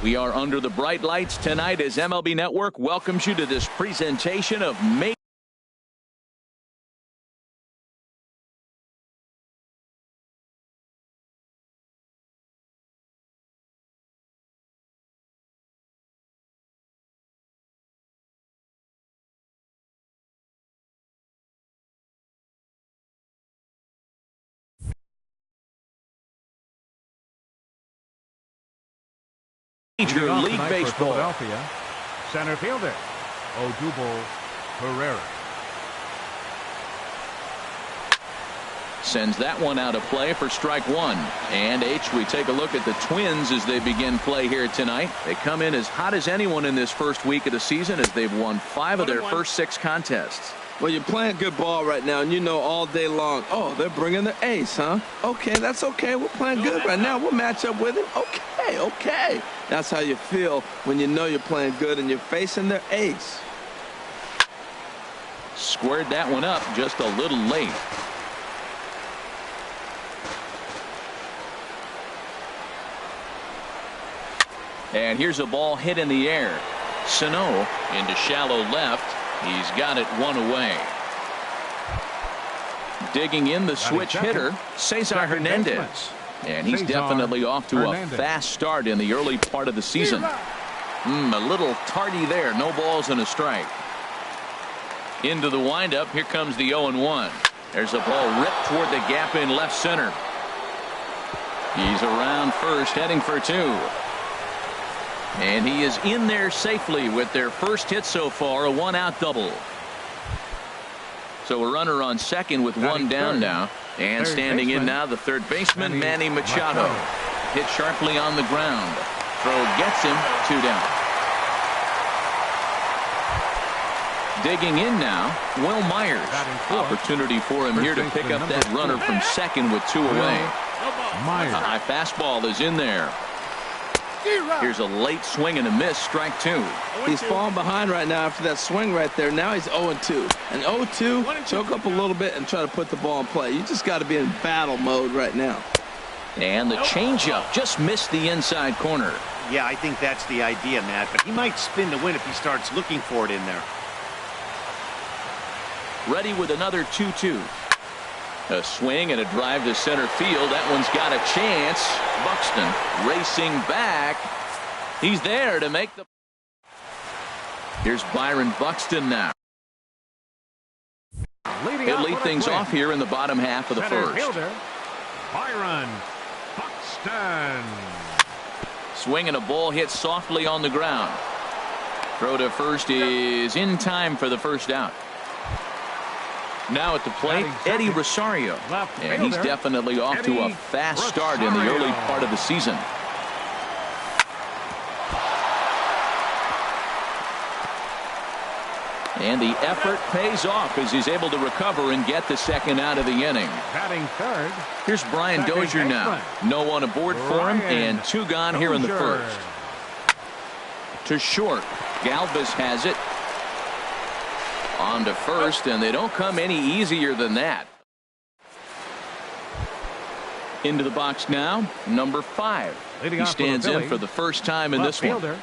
We are under the bright lights tonight as MLB Network welcomes you to this presentation of Major League Baseball. Philadelphia, center fielder, Odubel Herrera. Sends that one out of play for strike one. And we take a look at the Twins as they begin play here tonight. They come in as hot as anyone in this first week of the season as they've won 5 of their first 6 contests. Well, you're playing good ball right now, and you know all day long, oh, they're bringing the ace, huh? Okay, that's okay. We're playing good right now. We'll match up with it. Okay. That's how you feel when you know you're playing good and you're facing their ace. Squared that one up just a little late. And here's a ball hit in the air. Sano into shallow left. He's got it 1 away. Digging in the switch hitter, Cesar Hernandez. And he's definitely off to a fast start in the early part of the season. A little tardy there. No balls and a strike. Into the windup. Here comes the 0-1. There's a ball ripped toward the gap in left center. He's around first, heading for 2. And he is in there safely with their first hit so far, a 1-out double. So a runner on second with 1 down now. And standing in now, the third baseman, Manny Machado. Hit sharply on the ground. Throw gets him, 2 down. Digging in now, Will Myers. Opportunity for him here to pick up that runner from second with 2 away. A high fastball is in there. Here's a late swing and a miss, strike 2. He's falling behind right now after that swing right there. Now he's 0-2. And 0-2, choke up a little bit and try to put the ball in play. You just got to be in battle mode right now. And the changeup just missed the inside corner. Yeah, I think that's the idea, Matt. But he might spin to win if he starts looking for it in there. Ready with another 2-2. A swing and a drive to center field. That one's got a chance. Buxton racing back. He's there to make the. Here's Byron Buxton now. He'll lead things off here in the bottom half of the first. Fielder, Byron Buxton. Swing and a ball hit softly on the ground. Throw to first is in time for the first out. Now at the plate, Eddie Rosario. And he's definitely off to a fast start in the early part of the season. And the effort pays off as he's able to recover and get the second out of the inning. Batting third. Here's Brian Dozier now. No one aboard for him and 2 gone here in the first. To short. Galvis has it. On to first, and they don't come any easier than that. Into the box now, number 5. He stands in for the first time in this one.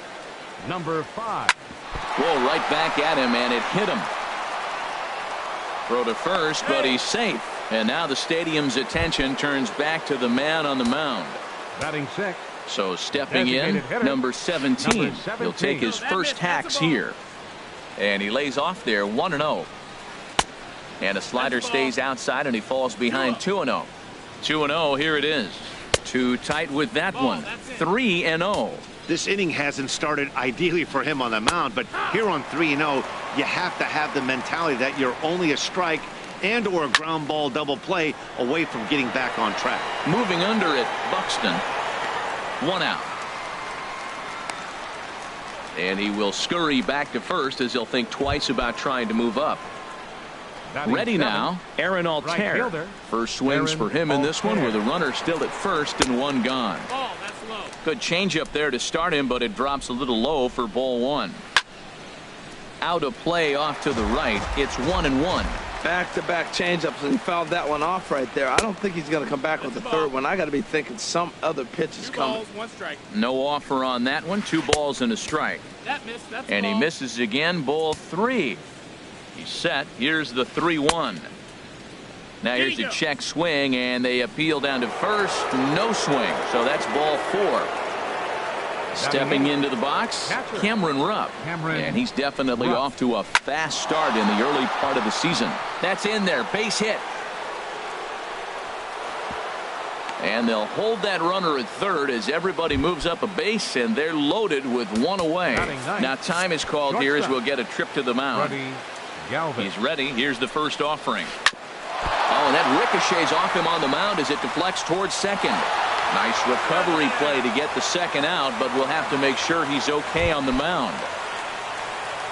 Number 5. Whoa, right back at him, and it hit him. Throw to first, but he's safe. And now the stadium's attention turns back to the man on the mound. Batting 6. So stepping in, number 17. He'll take his first hacks here. And he lays off there 1-0. And a slider stays outside and he falls behind 2-0. 2-0, here it is. Too tight with that one. 3-0. This inning hasn't started ideally for him on the mound, but here on 3-0, you have to have the mentality that you're only a strike and or a ground ball double play away from getting back on track. Moving under it, Buxton. 1 out. And he will scurry back to first as he'll think twice about trying to move up. Ready now, Aaron Altair. First swings for him in this one with a runner still at first and 1 gone. Good changeup there to start him, but it drops a little low for ball 1. Out of play off to the right. It's 1-1. Back-to-back changeups, and he fouled that one off right there. I don't think he's going to come back with the third one. I got to be thinking some other pitch is coming. 2 balls, 1 strike. No offer on that one. 2 balls and a strike. That missed. That's And he misses again. Ball 3. He's set. Here's the 3-1. Now here's a check swing, and they appeal down to first. No swing. So that's ball 4. Stepping into the box, Cameron Rupp. And he's definitely off to a fast start in the early part of the season. That's in there. Base hit. And they'll hold that runner at third as everybody moves up a base, and they're loaded with 1 away. Now time is called here as we'll get a trip to the mound. He's ready. Here's the first offering. Oh, and that ricochets off him on the mound as it deflects towards second. Nice recovery play to get the second out, but we'll have to make sure he's okay on the mound.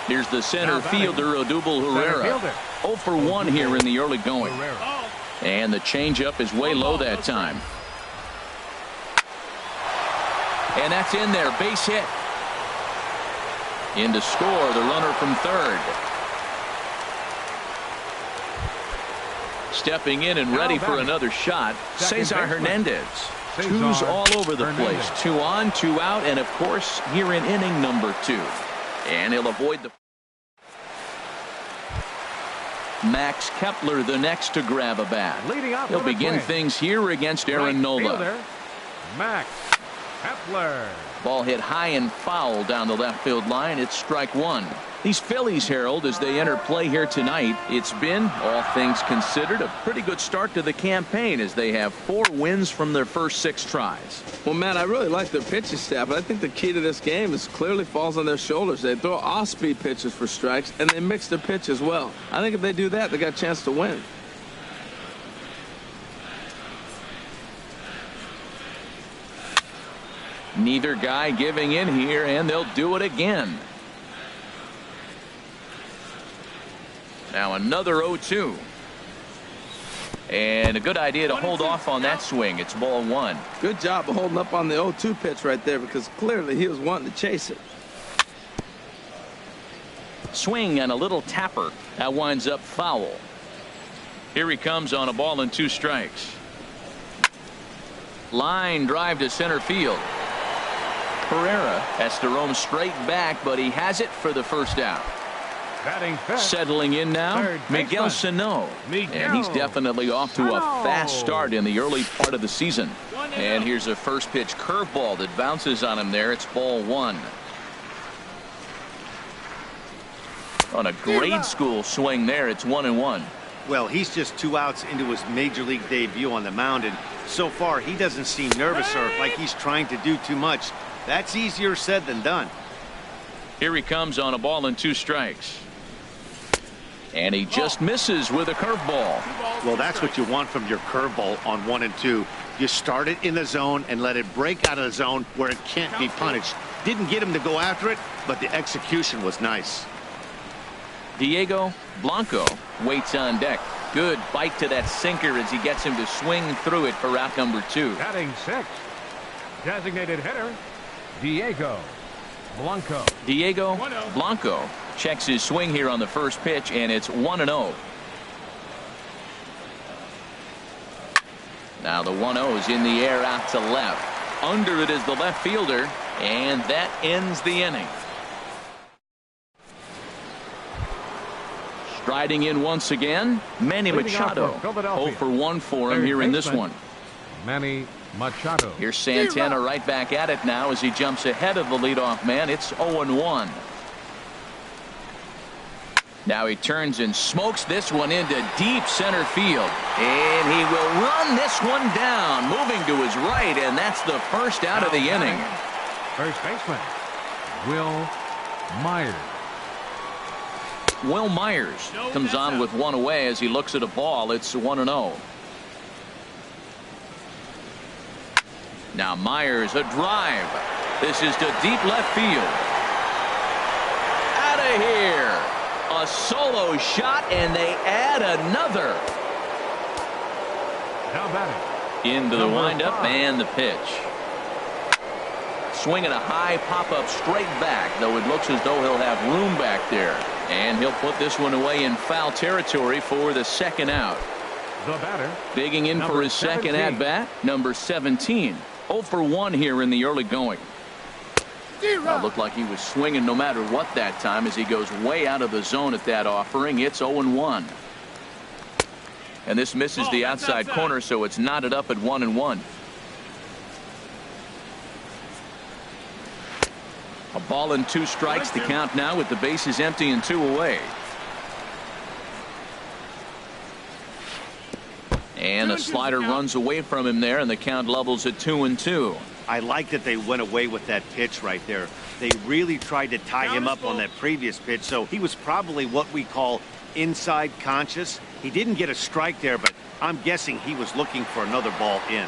Here's the center fielder, Odubel Herrera. 0 for 1 here in the early going. And the changeup is way low that time. And that's in there. Base hit. In to score, the runner from third. Stepping in and ready for another shot, Cesar Hernandez. 2's all over the place. 2 on, 2 out, and of course here in inning number 2. And he'll avoid the Max Kepler, the next to grab a bat. He'll begin things here against Aaron Nola. Max Kepler. Ball hit high and foul down the left field line. It's strike 1. These Phillies, Harold, as they enter play here tonight, it's been, all things considered, a pretty good start to the campaign as they have 4 wins from their first 6 tries. Well, man, I really like their pitching staff, but I think the key to this game is clearly falls on their shoulders. They throw off-speed pitches for strikes, and they mix their pitch as well. I think if they do that, they got a chance to win. Neither guy giving in here, and they'll do it again. Now another 0-2. And a good idea to hold off on that swing. It's ball 1. Good job of holding up on the 0-2 pitch right there, because clearly he was wanting to chase it. Swing and a little tapper. That winds up foul. Here he comes on a ball and 2 strikes. Line drive to center field. Herrera has to roam straight back, but he has it for the first out. Settling in now, Miguel Sano. And he's definitely off to a fast start in the early part of the season. And here's a first pitch curveball that bounces on him there. It's ball 1. On a grade school swing there, it's 1-1. Well, he's just 2 outs into his major league debut on the mound, and so far he doesn't seem nervous or like he's trying to do too much. That's easier said than done. Here he comes on a ball and 2 strikes. And he just misses with a curveball. Well, that's what you want from your curveball on 1 and 2. You start it in the zone and let it break out of the zone where it can't be punished. Didn't get him to go after it, but the execution was nice. Diego Blanco waits on deck. Good bite to that sinker as he gets him to swing through it for out number 2. Batting 6. Designated hitter, Diego Blanco. Diego Blanco checks his swing here on the first pitch, and it's 1-0. Now the 1-0 is in the air out to left. Under it is the left fielder, and that ends the inning. Striding in once again, Manny Machado. 0 for 1 for him here in this one. Manny Machado. Here's Santana right back at it now as he jumps ahead of the leadoff man. It's 0-1. Now he turns and smokes this one into deep center field. And he will run this one down, moving to his right, and that's the first out of the inning. First baseman, Will Myers. Will Myers comes on with 1 away as he looks at a ball. It's 1-0. Now Myers, a drive. This is to deep left field. Out of here. A solo shot, and they add another. Now batting. Into the windup and the pitch. Swinging a high pop-up straight back, though it looks as though he'll have room back there. And he'll put this one away in foul territory for the second out. The batter. Digging in for his second at-bat, number 17. 0 for 1 here in the early going. Looked like he was swinging no matter what that time as he goes way out of the zone at that offering. It's 0-1. And this misses the outside corner, so it's knotted up at 1-1. A ball and 2 strikes to count now with the bases empty and 2 away. And a slider runs away from him there, and the count levels at 2-2. I like that they went away with that pitch right there. They really tried to tie him up on that previous pitch, so he was probably what we call inside conscious. He didn't get a strike there, but I'm guessing he was looking for another ball in.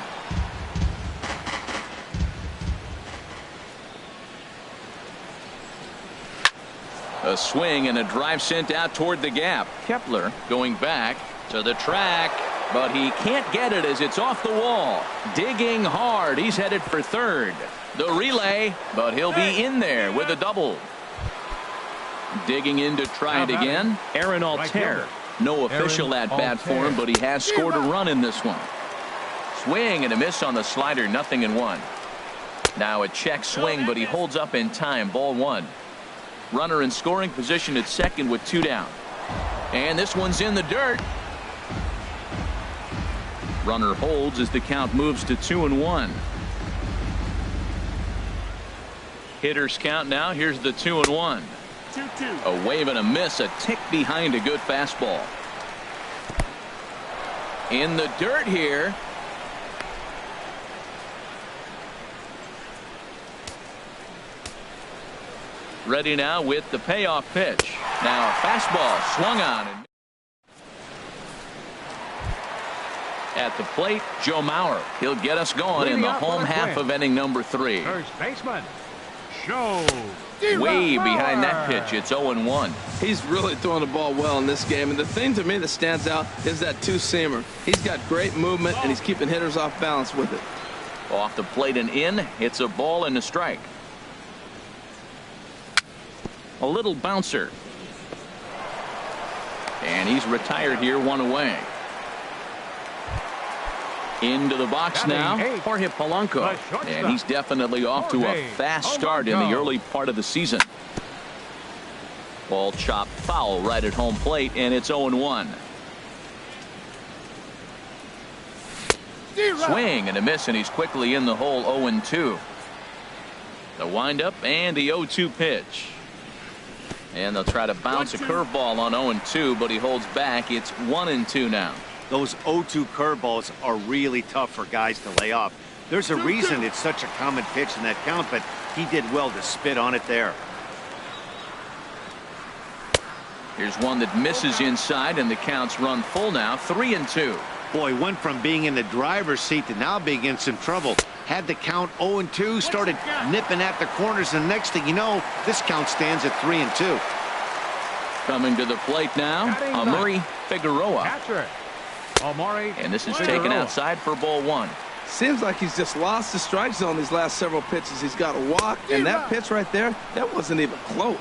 A swing and a drive sent out toward the gap. Kepler going back to the track, but he can't get it as it's off the wall. Digging hard. He's headed for third. The relay, but he'll be in there with a double. Digging in to try it again. Aaron Altair. No official at-bat for him, but he has scored a run in this one. Swing and a miss on the slider. 0-1. Now a check swing, but he holds up in time. Ball 1. Runner in scoring position at second with 2 down. And this one's in the dirt. Runner holds as the count moves to 2-1. Hitters count now. Here's the 2-1. 2-2. A wave and a miss, a tick behind a good fastball. In the dirt here. Ready now with the payoff pitch. Now a fastball swung on. At the plate, Joe Mauer. He'll get us going in the home half of inning number 3. First baseman, Joe. Way behind that pitch. It's 0-1. He's really throwing the ball well in this game. And the thing to me that stands out is that two-seamer. He's got great movement, and he's keeping hitters off balance with it. Off the plate and in. It's a ball and a strike. A little bouncer. And he's retired here, 1 away. Into the box now, Jorge Polanco. And he's definitely off to a fast start in the early part of the season. Ball chopped foul right at home plate, and it's 0-1. Swing and a miss, and he's quickly in the hole. 0-2. The windup and the 0-2 pitch. And they'll try to bounce a curveball on 0-2, but he holds back. It's 1-2 now. Those 0-2 curveballs are really tough for guys to lay off. There's a reason it's such a common pitch in that count, but he did well to spit on it there. Here's one that misses inside, and the count's run full now. 3-2. Boy, went from being in the driver's seat to now being in some trouble. Had the count 0-2, started nipping at the corners, and next thing you know, this count stands at 3-2. Coming to the plate now, Amuri Figueroa. Catcher. And this is taken outside for ball 1. Seems like he's just lost the strike zone these last several pitches. He's got a walk, and that pitch right there, that wasn't even close.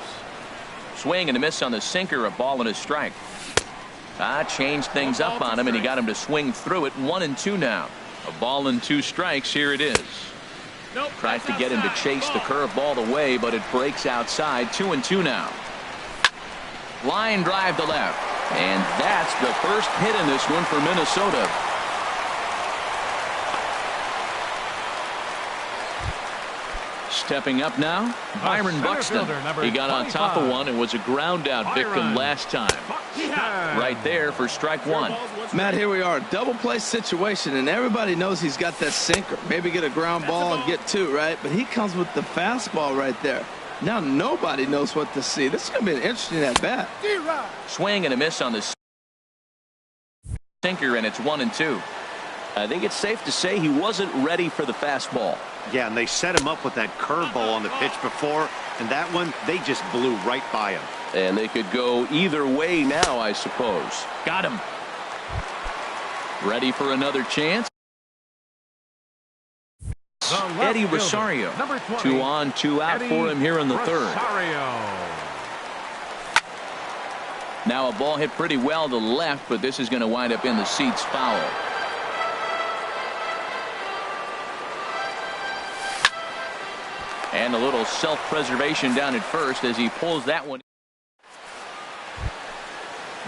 Swing and a miss on the sinker, a ball and a strike. Changed things up on him, and he got him to swing through it. 1-2 now. A ball and 2 strikes. Here it is. Tries to get him to chase the curveball away, but it breaks outside. 2-2 now. Line drive to left. And that's the first hit in this one for Minnesota. Stepping up now, Byron Buxton. He got on top of one and was a ground out victim last time. Right there for strike 1. Matt, here we are, double play situation, and everybody knows he's got that sinker. Maybe get a ground ball and get 2, right? But he comes with the fastball right there. Now nobody knows what to see. This is going to be an interesting at-bat. Swing and a miss on the sinker, and it's 1-2. I think it's safe to say he wasn't ready for the fastball. Yeah, and they set him up with that curveball on the pitch before, and that one, they just blew right by him. And they could go either way now, I suppose. Got him. Ready for another chance. Eddie Rosario. 2 on, 2 out for him here in the third. Now a ball hit pretty well to the left, but this is going to wind up in the seats foul. And a little self-preservation down at first as he pulls that one.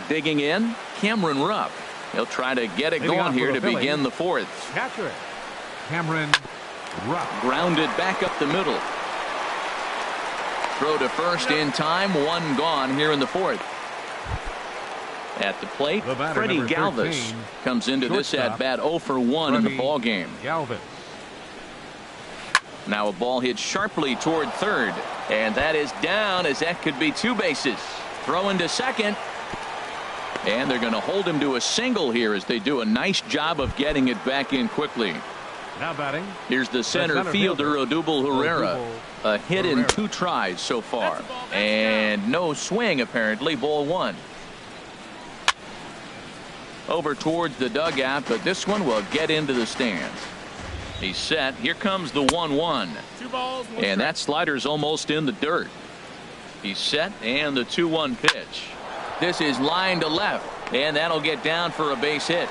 Digging in, Cameron Rupp. He'll try to get it going here to begin the fourth. Catcher it. Cameron Rupp. Grounded back up the middle. Throw to first in time. 1 gone here in the fourth. At the plate, Freddie Galvis comes into this at bat 0 for 1 in the ball game. Galvis. Now a ball hit sharply toward third, and that is down as that could be 2 bases. Throw into second, and they're going to hold him to a single here as they do a nice job of getting it back in quickly. Now batting. Here's the center fielder, Odubel Herrera. A hit in 2 tries so far, and no swing apparently. Ball 1. Over towards the dugout, but this one will get into the stands. He's set. Here comes the 1-1. 2 balls, 1 and that slider's almost in the dirt. He's set, and the 2-1 pitch. This is line to left, and that'll get down for a base hit.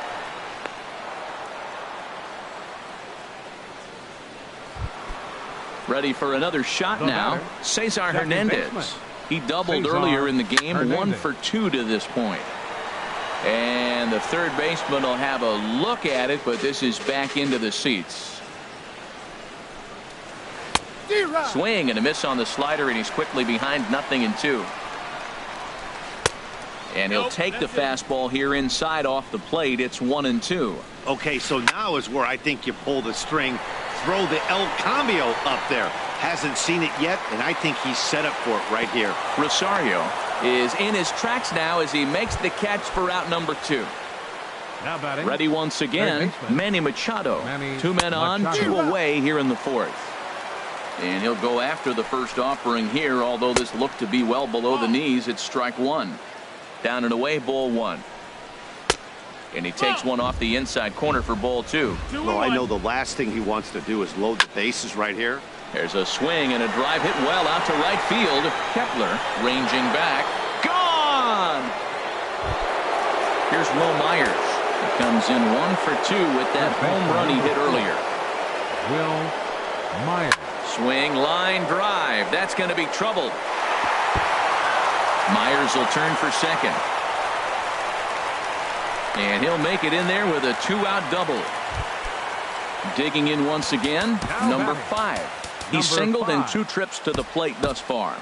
Ready for another shot now. Cesar Hernandez. He doubled earlier in the game. 1 for 2 to this point. And the third baseman will have a look at it, but this is back into the seats. Swing and a miss on the slider, and he's quickly behind 0-2. And he'll take the fastball here inside off the plate. It's 1-2. Okay, so now is where I think you pull the string. Throw the El Cambio up there. Hasn't seen it yet, and I think he's set up for it right here. Rosario is in his tracks now as he makes the catch for out number 2. Now batting. Ready once again, Manny Machado. 2 men on, 2 away here in the fourth. And he'll go after the first offering here, although this looked to be well below the knees. It's strike 1. Down and away, ball 1. And he takes one off the inside corner for ball 2. Well, I know the last thing he wants to do is load the bases right here. There's a swing and a drive hit well out to right field. Kepler ranging back. Gone! Here's Will Myers. He comes in 1 for 2 with that home run he hit earlier. Will Myers. Swing, line drive. That's going to be trouble. Myers will turn for second. And he'll make it in there with a 2-out double. Digging in once again, number 5. He's singled in 2 trips to the plate thus far.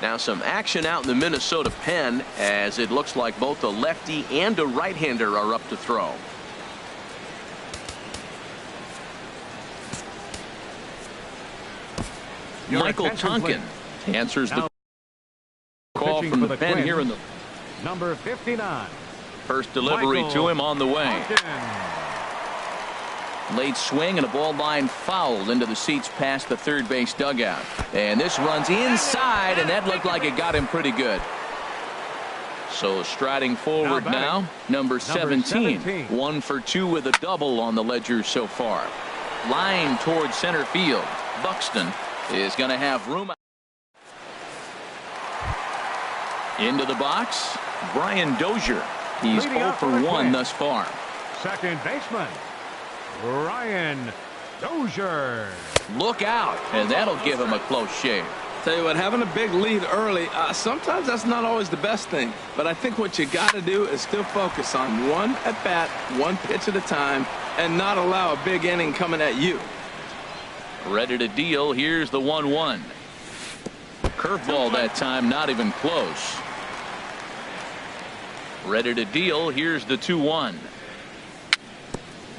Now some action out in the Minnesota pen as it looks like both a lefty and a right-hander are up to throw. Michael Tonkin answers the call from the pen here in the number 59. First delivery to him on the way. Late swing and a ball line fouled into the seats past the third base dugout. And this runs inside, and that looked like it got him pretty good. So striding forward now, number 17. 1 for 2 with a double on the ledger so far. Line towards center field. Buxton is going to have room. Into the box, Brian Dozier. He's 0 for 1 thus far. Second baseman, Brian Dozier. Look out, and that'll give him a close shave. Tell you what, having a big lead early, sometimes that's not always the best thing. But I think what you got to do is still focus on 1 at bat, 1 pitch at a time, and not allow a big inning coming at you. Ready to deal. Here's the 1-1. Curveball that time, not even close. Ready to deal. Here's the 2-1.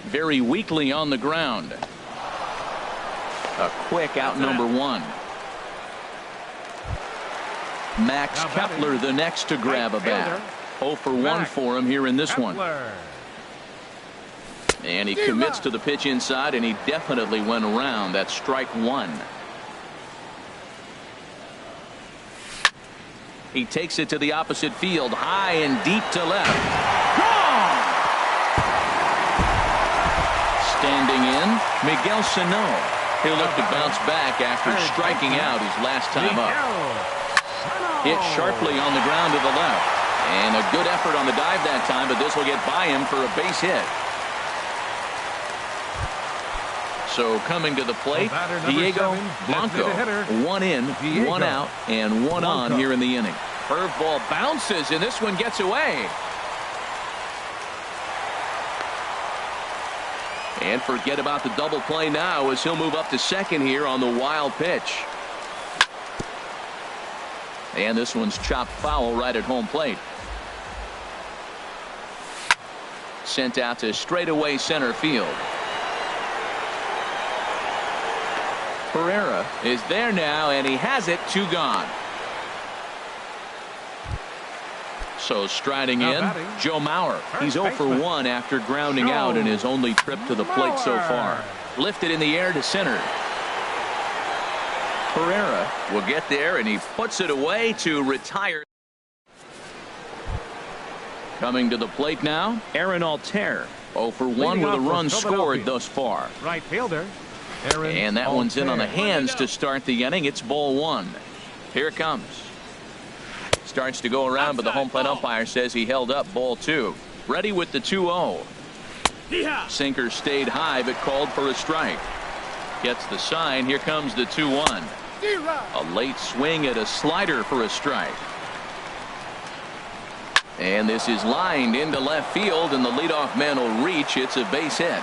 Very weakly on the ground. A quick out number 1. Max Kepler the next to grab a bat. 0 for 1 for him here in this one. And he commits to the pitch inside, and he definitely went around. That's strike 1. He takes it to the opposite field, high and deep to left. Gone! Standing in, Miguel Sano. He'll look to bounce back after striking out his last time up. Hit sharply on the ground to the left. And a good effort on the dive that time, but this will get by him for a base hit. So coming to the plate, Diego Blanco. One in, one out, and one on here in the inning. Curveball bounces, and this one gets away. And forget about the double play now as he'll move up to second here on the wild pitch. And this one's chopped foul right at home plate. Sent out to straightaway center field. Herrera is there now, and he has it, 2 gone. So striding in, Joe Mauer. He's 0 for 1 after grounding out in his only trip to the plate so far. Lifted in the air to center. Herrera will get there, and he puts it away to retire. Coming to the plate now, Aaron Altair. 0 for 1 with a run scored thus far. Right fielder. And that one's in on the hands to start the inning. It's ball 1. Here it comes. Starts to go around, but the home plate umpire says he held up ball 2. Ready with the 2-0. Sinker stayed high, but called for a strike. Gets the sign. Here comes the 2-1. A late swing at a slider for a strike. And this is lined into left field, and the leadoff man will reach. It's a base hit.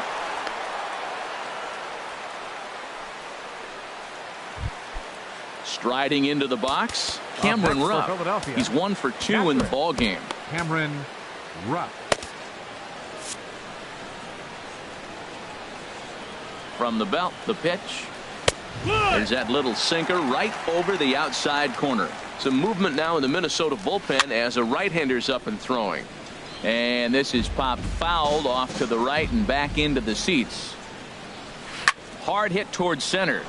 Striding into the box, Cameron Rupp. He's 1 for 2 in the ball game. Cameron Rupp. From the belt, the pitch. There's that little sinker right over the outside corner. Some movement now in the Minnesota bullpen as a right-hander's up and throwing. And this is popped fouled off to the right and back into the seats. Hard hit towards center.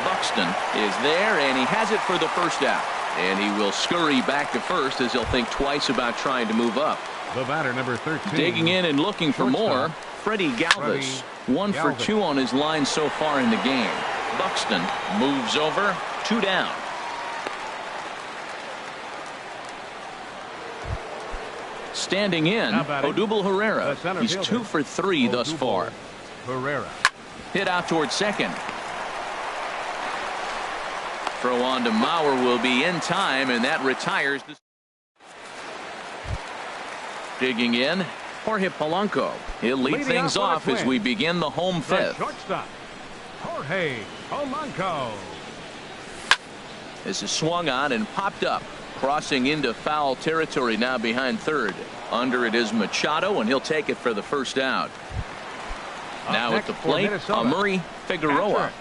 Buxton is there, and he has it for the first out. And he will scurry back to first as he'll think twice about trying to move up. The batter, number 13. Digging in and looking for more, Freddie Galvis. 1 for 2 on his line so far in the game. Buxton moves over, 2 down. Standing in, Odubel Herrera. He's 2 for 3 thus far. Herrera. Hit out towards second. Throw on to Mauer will be in time, and that retires. Digging in, Jorge Polanco. He'll lead things off as we begin the home fifth. Shortstop, Jorge Polanco. This is swung on and popped up, crossing into foul territory now behind third. Under it is Machado, and he'll take it for the first out. Now at the plate, Amuri Figueroa.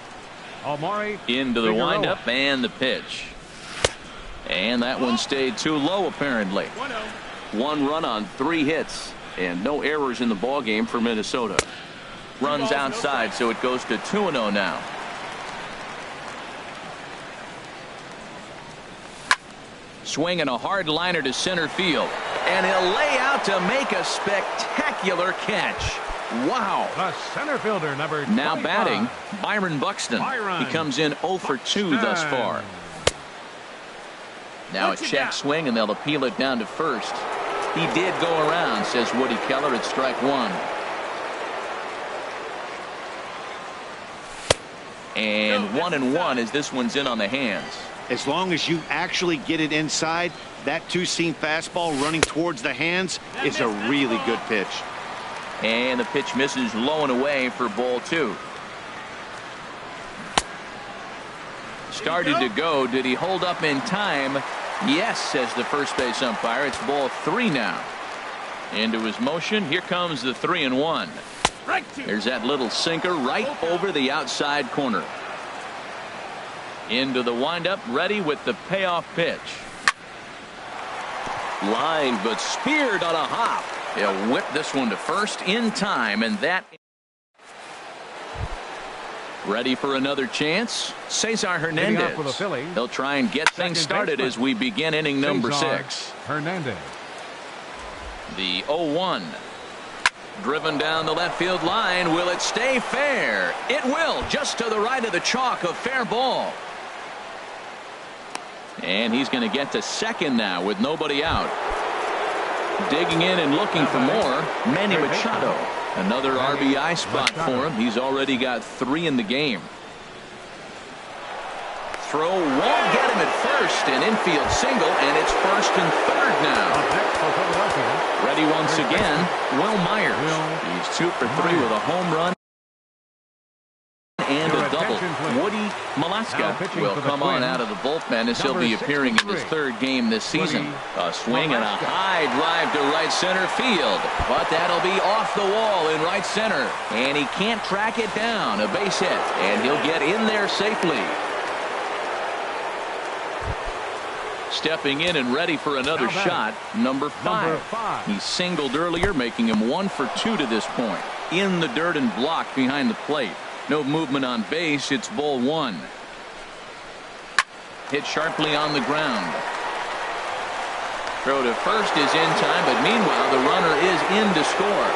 Into the windup and the pitch. And that one stayed too low apparently. 1 run on 3 hits and no errors in the ball game for Minnesota. Runs outside, so it goes to 2-0 now. Swinging a hard liner to center field, and he'll lay out to make a spectacular catch. Wow. The center fielder, number 25. Now batting, Byron Buxton. He comes in 0 for 2 thus far. Now a check swing, and they'll appeal it down to first. He did go around, says Woody Keller, at strike 1. And 1-1 as this one's in on the hands. As long as you actually get it inside, that 2-seam fastball running towards the hands is a really good pitch. And the pitch misses low and away for ball 2. Started to go. Did he hold up in time? Yes, says the first base umpire. It's ball 3 now. Into his motion. Here comes the 3-1. There's that little sinker right over the outside corner. Into the windup, ready with the payoff pitch. Line, but speared on a hop. He'll whip this one to first in time, and that Ready for another chance. Cesar Hernandez. For the Phillies. They'll try and get things started as we begin inning number 6. Hernandez. The 0-1. Driven down the left field line. Will it stay fair? It will, just to the right of the chalk, a fair ball. And he's going to get to second now with nobody out. Digging in and looking for more, Manny Machado. Another RBI spot for him. He's already got 3 in the game. Throw won't get him at first. An infield single, and it's first and third now. Ready once again, Will Myers. He's 2 for 3 with a home run and a double. Woody Malaska will come on out of the bullpen as he'll be appearing in his 3rd game this season. A swing and a high drive to right center field, but that'll be off the wall in right center, and he can't track it down. A base hit, and he'll get in there safely. Stepping in and ready for another shot, number 5. He singled earlier, making him 1 for 2 to this point. In the dirt and blocked behind the plate. No movement on base. It's ball 1. Hit sharply on the ground. Throw to first is in time, but meanwhile the runner is in to score.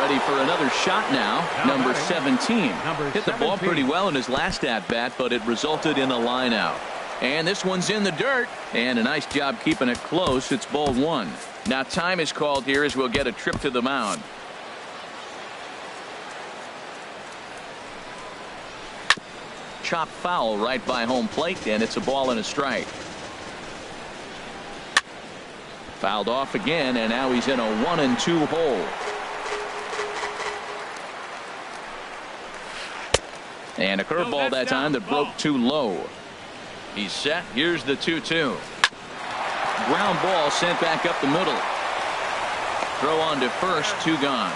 Ready for another shot now. Number 17. Hit the ball pretty well in his last at-bat, but it resulted in a line out. And this one's in the dirt, and a nice job keeping it close. It's ball 1. Now time is called here as we'll get a trip to the mound. Chop foul right by home plate, and it's a ball and a strike. Fouled off again, and now he's in a 1-2 hole. And a curveball that time that broke too low. He's set. Here's the 2-2. Ground ball sent back up the middle. Throw on to first, 2 gone.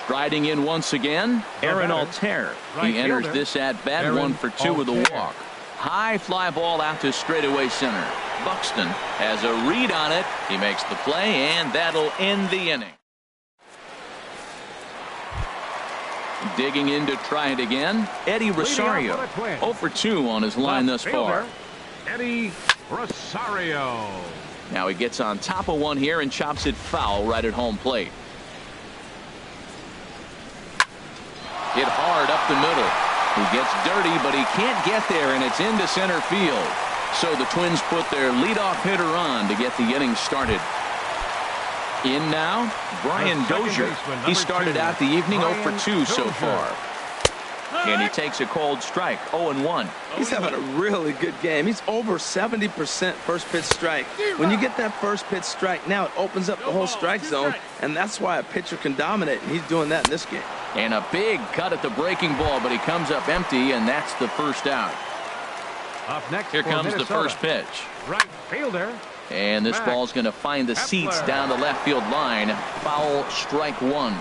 Striding in once again, Aaron Altair. He enters this at bat 1 for 2 with a walk. High fly ball out to straightaway center. Buxton has a read on it. He makes the play, and that'll end the inning. Digging in to try it again, Eddie Rosario. 0 for 2 on his line thus far. Eddie Rosario. Now he gets on top of one here and chops it foul right at home plate. Hit hard up the middle. He gets dirty, but he can't get there, and it's into center field. So the Twins put their leadoff hitter on to get the inning started. In now, Brian Dozier. He started out the evening 0 for 2 so far. And he takes a cold strike, 0-1. He's having a really good game. He's over 70% first pitch strike. When you get that first pitch strike, now it opens up the whole strike zone, and that's why a pitcher can dominate, and he's doing that in this game. And a big cut at the breaking ball, but he comes up empty, and that's the first out. Up next, here comes the first pitch. Right fielder. And this ball's going to find the seats down the left field line. Foul, strike 1.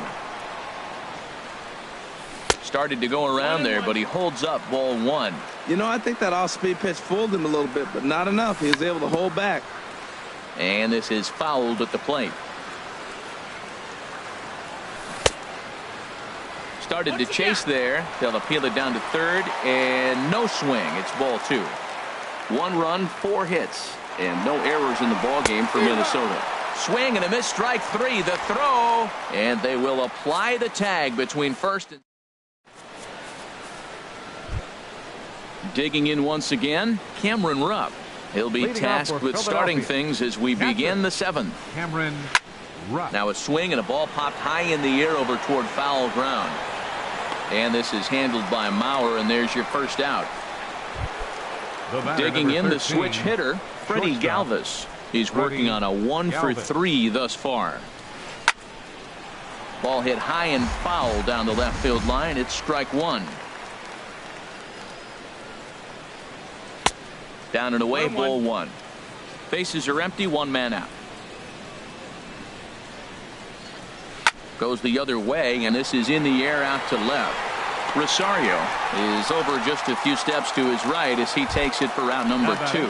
Started to go around there, but he holds up ball 1. You know, I think that off-speed pitch fooled him a little bit, but not enough. He was able to hold back. And this is fouled at the plate. Started to chase there. They'll appeal it down to third, and no swing. It's ball 2. 1 run, 4 hits, and no errors in the ball game for Minnesota. Swing and a miss, strike 3. The throw, and they will apply the tag between first and digging in once again, Cameron Rupp. He'll be tasked with starting things as we begin the 7th. Cameron Rupp. Now a swing and a ball popped high in the air over toward foul ground. And this is handled by Mauer, and there's your first out. Digging in the switch hitter, Freddie Galvis. He's working on a 1 for 3 thus far. Ball hit high and foul down the left field line. It's strike 1. Down and away, ball 1. Bases are empty, 1 man out. Goes the other way, and this is in the air out to left. Rosario is over just a few steps to his right as he takes it for route number 2.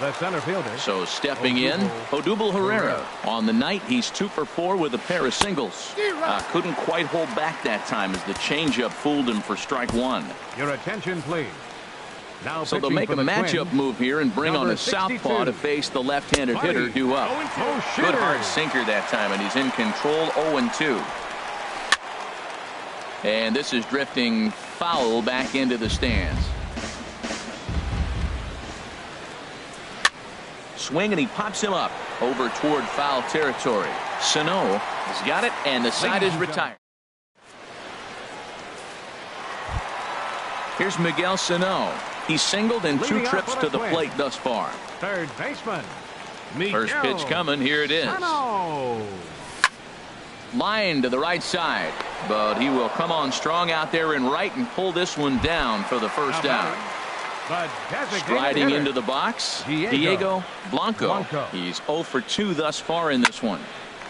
the center fielder. So stepping in, Odubel Herrera. On the night, he's 2 for 4 with a pair of singles. Couldn't quite hold back that time as the changeup fooled him for strike 1. Your attention, please. Now so they'll make a matchup move here and bring on a southpaw to face the left-handed hitter due up. Good hard sinker that time, and he's in control. 0-2. And this is drifting foul back into the stands. Swing, and he pops him up over toward foul territory. Sano has got it, and the side is retired. Here's Miguel Sano. He's singled in 2 trips to the plate thus far. Third baseman. First pitch coming. Here it is. Line to the right side, but he will come on strong out there in right and pull this one down for the first out. Striding into the box, Diego Blanco. He's 0 for 2 thus far in this one.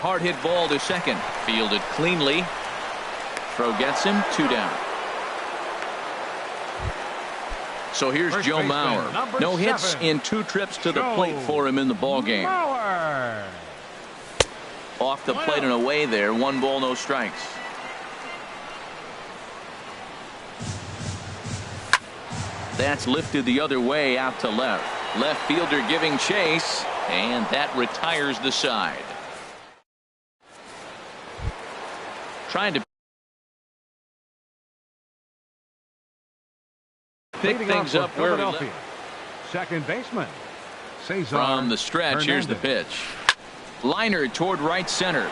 Hard hit ball to second. Fielded cleanly. Throw gets him. 2 down. So here's Joe Mauer. No hits in 2 trips to the plate for him in the ballgame. Off the plate and away there. 1 ball, no strikes. That's lifted the other way out to left. Left fielder giving chase, and that retires the side. Trying to pick things up where we left. Second baseman. From the stretch, here's the pitch. Liner toward right center.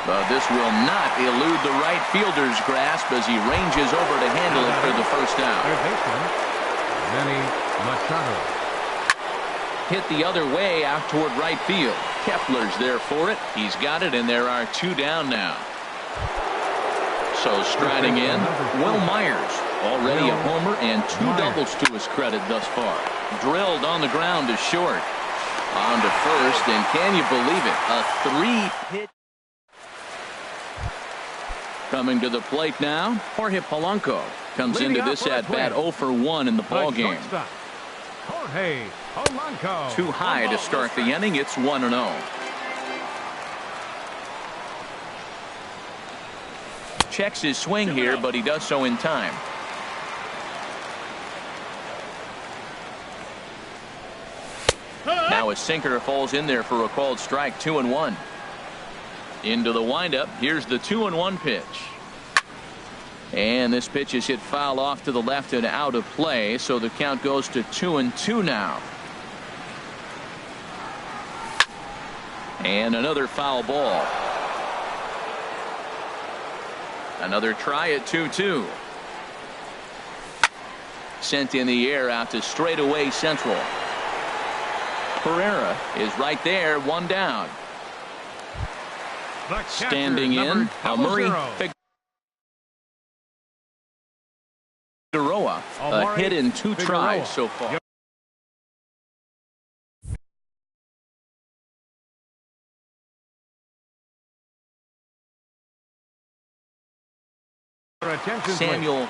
But this will not elude the right fielder's grasp as he ranges over to handle it for the first out. Third baseman. Manny Machado. Hit the other way out toward right field. Kepler's there for it. He's got it, and there are 2 down now. So striding in, Will Myers. Already a homer and 2 doubles to his credit thus far. Drilled on the ground to short. On to first, and can you believe it? A 3-hit. Coming to the plate now, Jorge Polanco comes into this at-bat 0 for 1 in the ballgame. Too high to start the inning. It's 1-0. Checks his swing here, but he does so in time. Now a sinker falls in there for a called strike. 2-1. Into the windup. Here's the 2-1 pitch. And this pitch is hit foul off to the left and out of play, so the count goes to 2-2 now. And another foul ball. Another try at 2-2. Sent in the air out to straightaway central. Pereira is right there. 1 down. Standing in, Murray Figueroa. A hit in 2 tries so far. Samuel.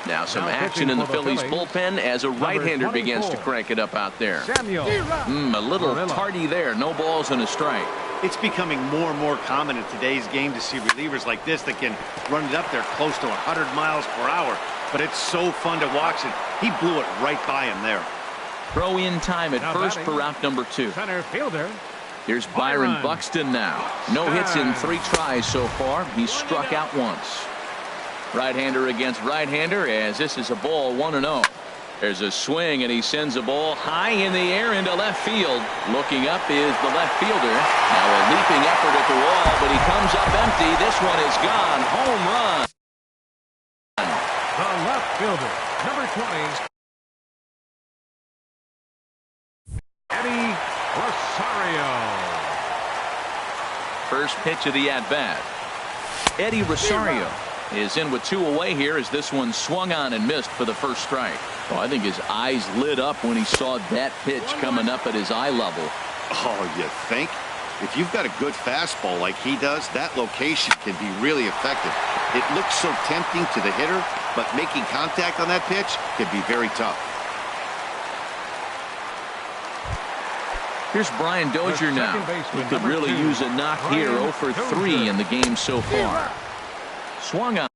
Now some action in the Phillies bullpen as a right-hander begins to crank it up out there. A little tardy there. No balls and a strike. It's becoming more and more common in today's game to see relievers like this that can run it up there close to 100 miles per hour. But it's so fun to watch it. He blew it right by him there. Throw in time at first for out number 2. Center fielder. Here's Byron Buxton now. No hits in 3 tries so far. He's struck out once. Right-hander against right-hander as this is a ball. 1-0. There's a swing, and he sends a ball high in the air into left field. Looking up is the left fielder. Now a leaping effort at the wall, but he comes up empty. This one is gone. Home run. The left fielder, number 20. Eddie Rosario. First pitch of the at-bat. Eddie Rosario is in with 2 away here as this one swung on and missed for the first strike. Oh, I think his eyes lit up when he saw that pitch coming up at his eye level. Oh, you think? If you've got a good fastball like he does, that location can be really effective. It looks so tempting to the hitter, but making contact on that pitch can be very tough. Here's Brian Dozier now. He could really use a knock here. 0 for 3 in the game so far. Swung on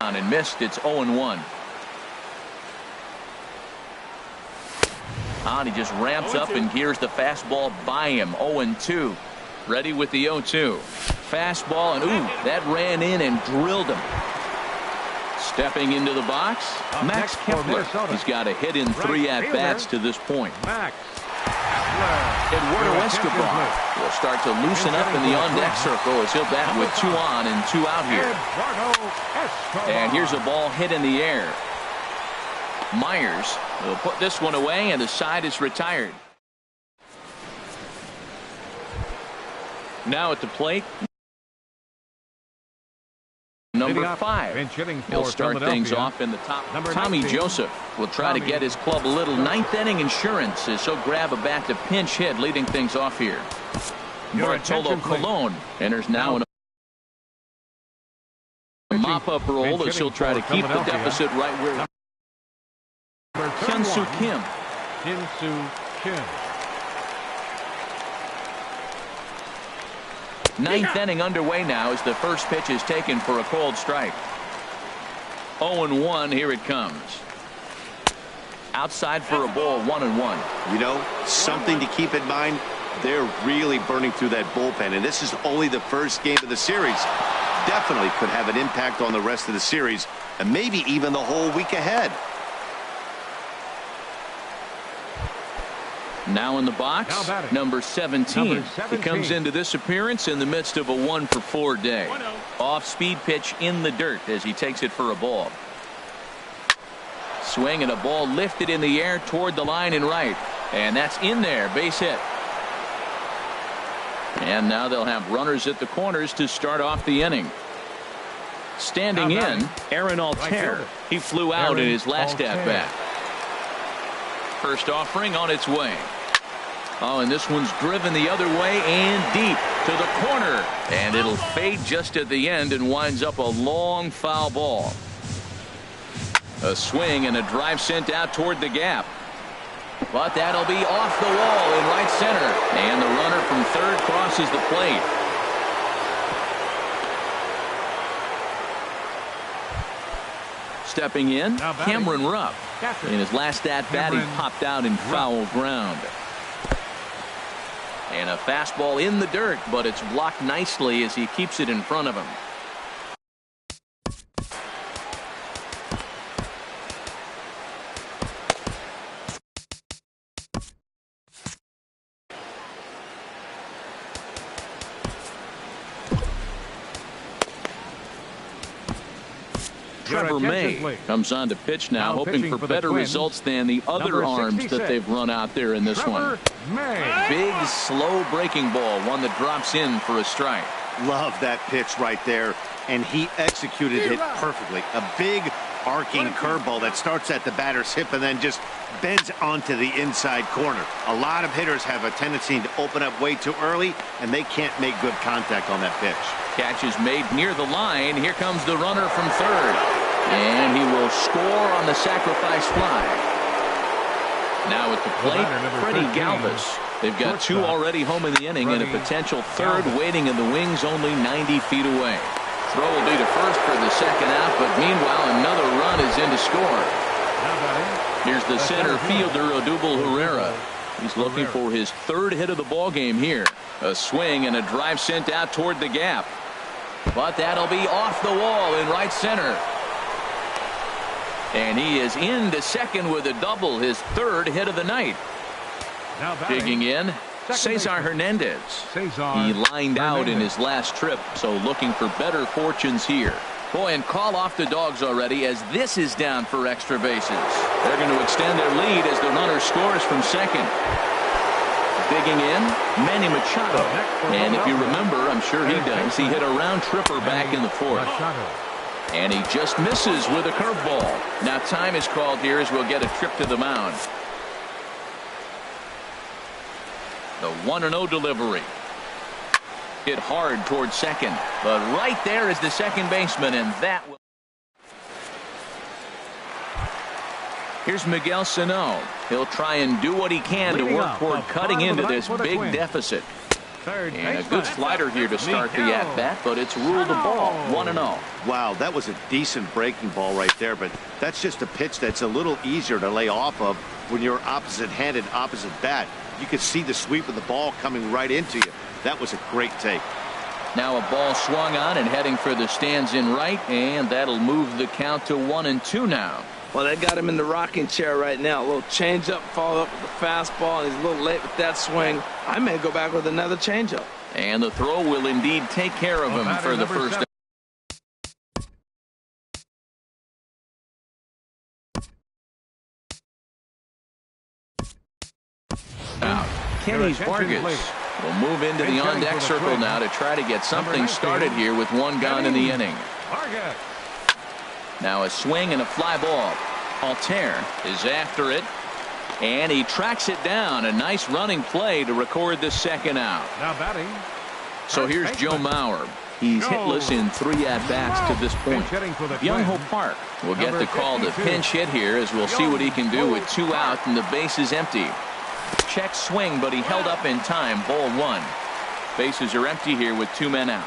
and missed. It's 0-1. He just ramps up and gears the fastball by him. 0-2. Ready with the 0-2. Fastball, and ooh, that ran in and drilled him. Stepping into the box, Max Kepler. He's got a hit in 3 at-bats to this point. Eduardo Escobar will start to loosen up in the on-deck circle as he'll bat with 2 on and 2 out here. And here's a ball hit in the air. Myers will put this one away, and the side is retired. Now at the plate, number 5. He'll start things off in the top. Tommy Joseph will try to get his club a little ninth inning insurance as he'll grab a bat to pinch hit, leading things off here. Bartolo Colon enters now in a mop-up role as he'll try to keep the deficit right where. Hyun-Soo Kim. Ninth inning underway now as the first pitch is taken for a cold strike. 0-1. Here it comes. Outside for a ball. 1-1. You know, something to keep in mind. They're really burning through that bullpen, and this is only the first game of the series. Definitely could have an impact on the rest of the series, and maybe even the whole week ahead. Now in the box, number 17. He comes into this appearance in the midst of a 1-for-4 day. Off-speed pitch in the dirt as he takes it for a ball. Swing and a ball lifted in the air toward the line and right. And that's in there. Base hit. And now they'll have runners at the corners to start off the inning. Standing in, Aaron Altair. He flew out in his last at-bat. First offering on its way. Oh, and this one's driven the other way and deep to the corner. And it'll fade just at the end and winds up a long foul ball. A swing and a drive sent out toward the gap. But that'll be off the wall in right center. And the runner from third crosses the plate. Stepping in, Cameron Rupp. In his last at-bat, he popped out in foul ground. And a fastball in the dirt, but it's blocked nicely as he keeps it in front of him. Trevor May comes on to pitch now, hoping for better results than the other arms that they've run out there in this one. Big, slow breaking ball, one that drops in for a strike. Love that pitch right there, and he executed it perfectly. A big arcing curveball that starts at the batter's hip and then just bends onto the inside corner. A lot of hitters have a tendency to open up way too early, and they can't make good contact on that pitch. Catch is made near the line. Here comes the runner from third. And he will score on the sacrifice fly. Now at the plate, Freddie Galvis. They've got 2 already home in the inning and a potential third waiting in the wings only 90 feet away. Throw will be to first for the second out, but meanwhile another run is in to score. Here's the center fielder, Odubel Herrera. He's looking for his third hit of the ball game here. A swing and a drive sent out toward the gap. But that'll be off the wall in right center. And he is into second with a double, his third hit of the night. Digging in, Cesar Hernandez. He lined out in his last trip, so looking for better fortunes here. Boy, and call off the dogs already as this is down for extra bases. They're going to extend their lead as the runner scores from second. Digging in, Manny Machado. And if you remember, I'm sure he does, he hit a round tripper back in the fourth. And he just misses with a curveball. Now time is called here as we'll get a trip to the mound. The 1-0 delivery. Hit hard towards second. But right there is the second baseman, and that will. Here's Miguel Sano. He'll try and do what he can to work toward cutting into this big deficit. And a good slider here to start the at-bat, but it's ruled a ball, 1-0. Wow, that was a decent breaking ball right there, but that's just a pitch that's a little easier to lay off of when you're opposite-handed, opposite bat. You could see the sweep of the ball coming right into you. That was a great take. Now a ball swung on and heading for the stands in right, and that'll move the count to 1-2 now. Well, they got him in the rocking chair right now. A little changeup, follow up with the fastball, and he's a little late with that swing. I may go back with another changeup. And the throw will indeed take care of him for the first. Now, Kenny Vargas will move into the on-deck circle now to try to get something started here with one gone in the inning. Now a swing and a fly ball. Altair is after it, and he tracks it down. A nice running play to record the second out. Now batting. So here's Joe Mauer. He's hitless in 3 at-bats to this point. Byung-Ho Park will get the call to pinch hit here, as we'll see what he can do with 2 out and the base is empty. Check swing, but he held up in time. Ball 1. Bases are empty here with 2 men out.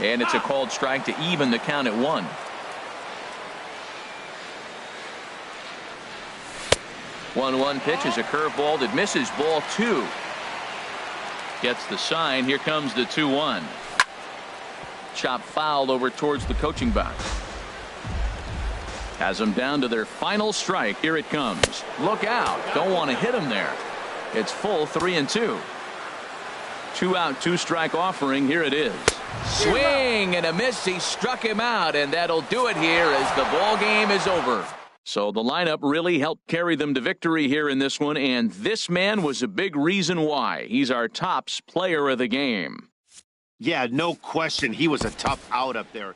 And it's a called strike to even the count at 1. One pitch is a curveball that misses. Ball 2. Gets the sign. Here comes the 2-1. Chop foul over towards the coaching box. Has them down to their final strike. Here it comes. Look out. Don't want to hit him there. It's full 3-2. 2 out, 2 strike offering. Here it is. Swing and a miss. He struck him out, and that'll do it here as the ball game is over. So the lineup really helped carry them to victory here in this one, and this man was a big reason why. He's our tops player of the game. Yeah, no question. He was a tough out up there.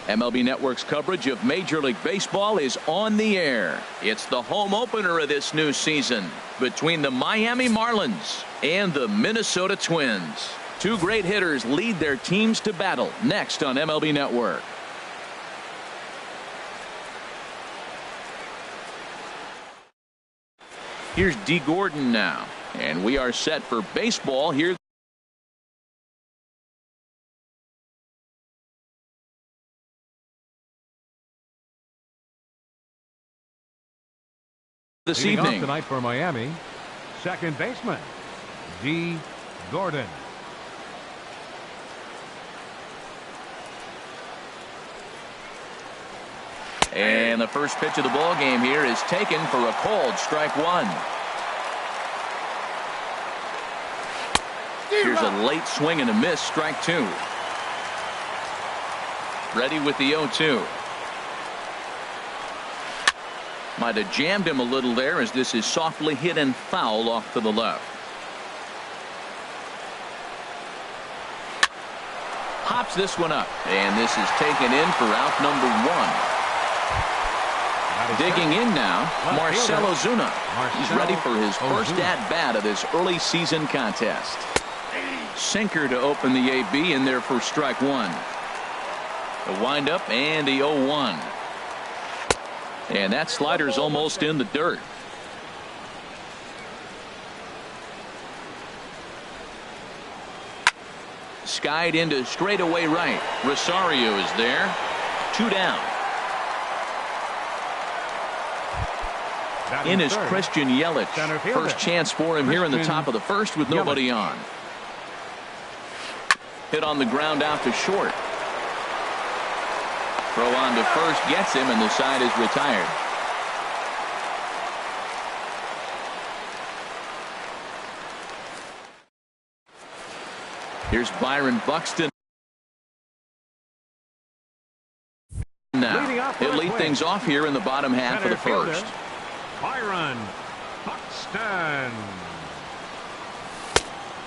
MLB Network's coverage of Major League Baseball is on the air. It's the home opener of this new season between the Miami Marlins and the Minnesota Twins. 2 great hitters lead their teams to battle next on MLB Network. Here's D. Gordon now. And we are set for baseball here this Leading off evening. tonight for Miami, second baseman, D. Gordon. And the first pitch of the ball game here is taken for a called strike one. Here's a late swing and a miss, strike two. Ready with the 0-2. Might have jammed him a little there as this is softly hit and foul off to the left. Hops this one up, and this is taken in for out number one. Digging in now, Marcell Ozuna. He's ready for his first at-bat of this early season contest. Sinker to open the AB in there for strike one. The windup and the 0-1. And that slider's almost in the dirt. Skied into straightaway right. Rosario is there. 2 down. In is Christian Yelich. First chance for him here in the top of the first with nobody on. Hit on the ground out to short. Throw on to first gets him, and the side is retired. Here's Byron Buxton. Now he'll lead things off here in the bottom half of the first. Byron Buxton.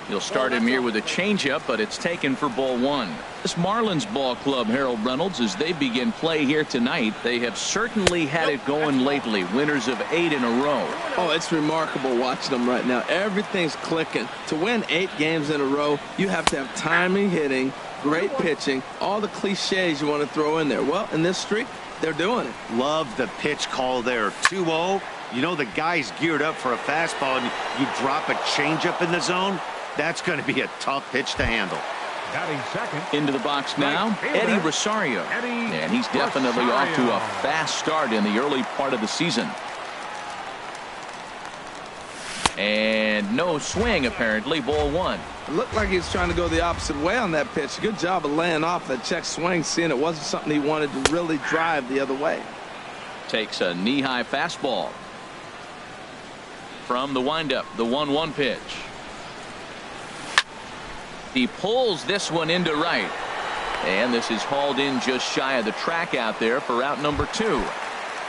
You'll start him here with a changeup, but it's taken for ball one. This Marlins ball club, Harold Reynolds, as they begin play here tonight, they have certainly had it going lately. Winners of 8 in a row. Oh, it's remarkable watching them right now. Everything's clicking. To win 8 games in a row, you have to have timing hitting, great pitching, all the cliches you want to throw in there. Well, in this streak, they're doing it. Love the pitch call there. 2-0. You know the guy's geared up for a fastball, and you drop a changeup in the zone. That's going to be a tough pitch to handle. Batting second. Into the box now, Eddie Rosario. And he's definitely off to a fast start in the early part of the season. And no swing, apparently. Ball one. It looked like he was trying to go the opposite way on that pitch. Good job of laying off that check swing, seeing it wasn't something he wanted to really drive the other way. Takes a knee-high fastball. From the windup, the 1-1 pitch. He pulls this one into right. And this is hauled in just shy of the track out there for out number 2.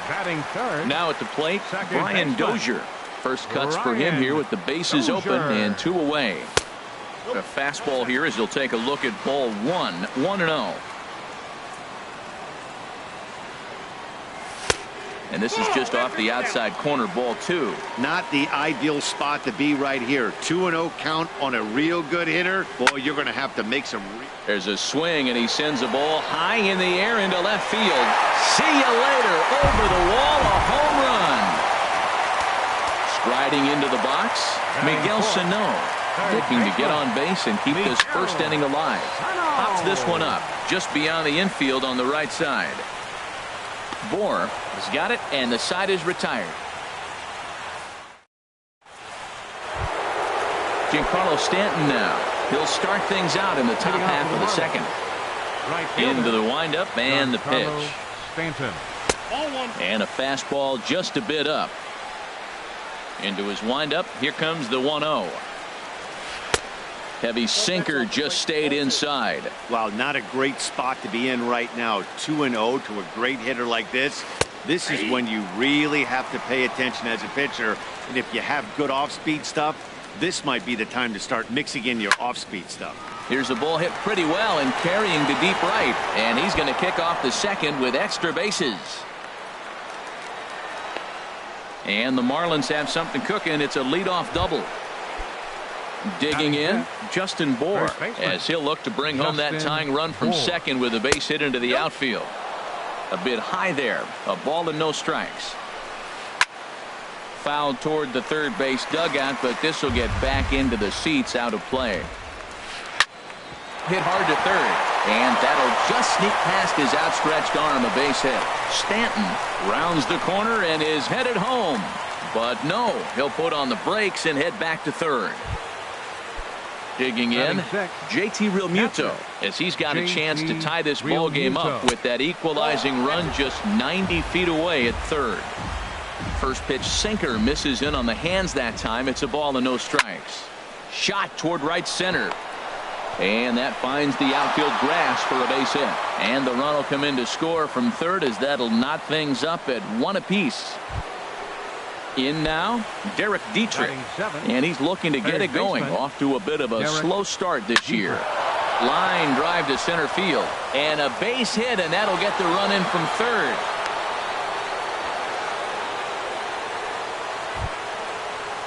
Batting third. Now at the plate, Brian Dozier. First cuts for him here with the bases open and 2 away. A fastball here as he'll take a look at ball 1, 1-0. And this is just off the outside corner, ball 2. Not the ideal spot to be right here. 2-0 count on a real good hitter. Boy, you're going to have to make some. There's a swing, and he sends a ball high in the air into left field. See you later. Over the wall, a home run. Striding into the box, Miguel Sano. Looking to get on base and keep this first inning alive. Pops this one up just beyond the infield on the right side. Bohr has got it, and the side is retired. Giancarlo Stanton now. He'll start things out in the top half of the second. Into the windup and the pitch. Stanton. And a fastball just a bit up. Into his windup. Here comes the 1-0. Heavy sinker just stayed inside. Wow, not a great spot to be in right now. 2-0 to a great hitter like this. This is when you really have to pay attention as a pitcher. And if you have good off-speed stuff, this might be the time to start mixing in your off-speed stuff. Here's a ball hit pretty well and carrying to deep right. And he's going to kick off the second with extra bases. And the Marlins have something cooking. It's a leadoff double. Digging in, Justin Bohr, as he'll look to bring home that tying run from second with a base hit into the outfield. A bit high there. A ball and no strikes. fouled toward the third base dugout, but this will get back into the seats, out of play. Hit hard to third, and that'll just sneak past his outstretched arm, a base hit. Stanton rounds the corner and is headed home, but no, he'll put on the brakes and head back to third. Digging in, JT Realmuto, as he's got a chance to tie this ball game up with that equalizing run just 90 feet away at third. First pitch sinker misses in on the hands that time. It's a ball and no strikes. Shot toward right center. And that finds the outfield grass for a base hit. And the run will come in to score from third, as that'll knot things up at 1 apiece. In now, Derek Dietrich. And he's looking to get it going. Off to a bit of a slow start this year. Line drive to center field. And a base hit, and that'll get the run in from third.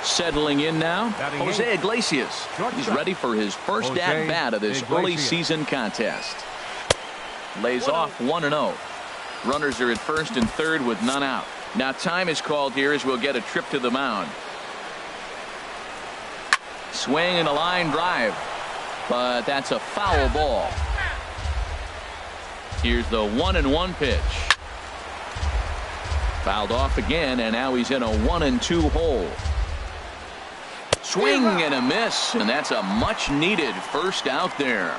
Settling in now, Jose Iglesias. He's ready for his first at-bat of this early season contest. Lays off 1-0. Runners are at first and third with none out. Now time is called here as we'll get a trip to the mound. Swing and a line drive, but that's a foul ball. Here's the 1-1 pitch. Fouled off again, and now he's in a 1-2 hole. Swing and a miss, and that's a much-needed first out there.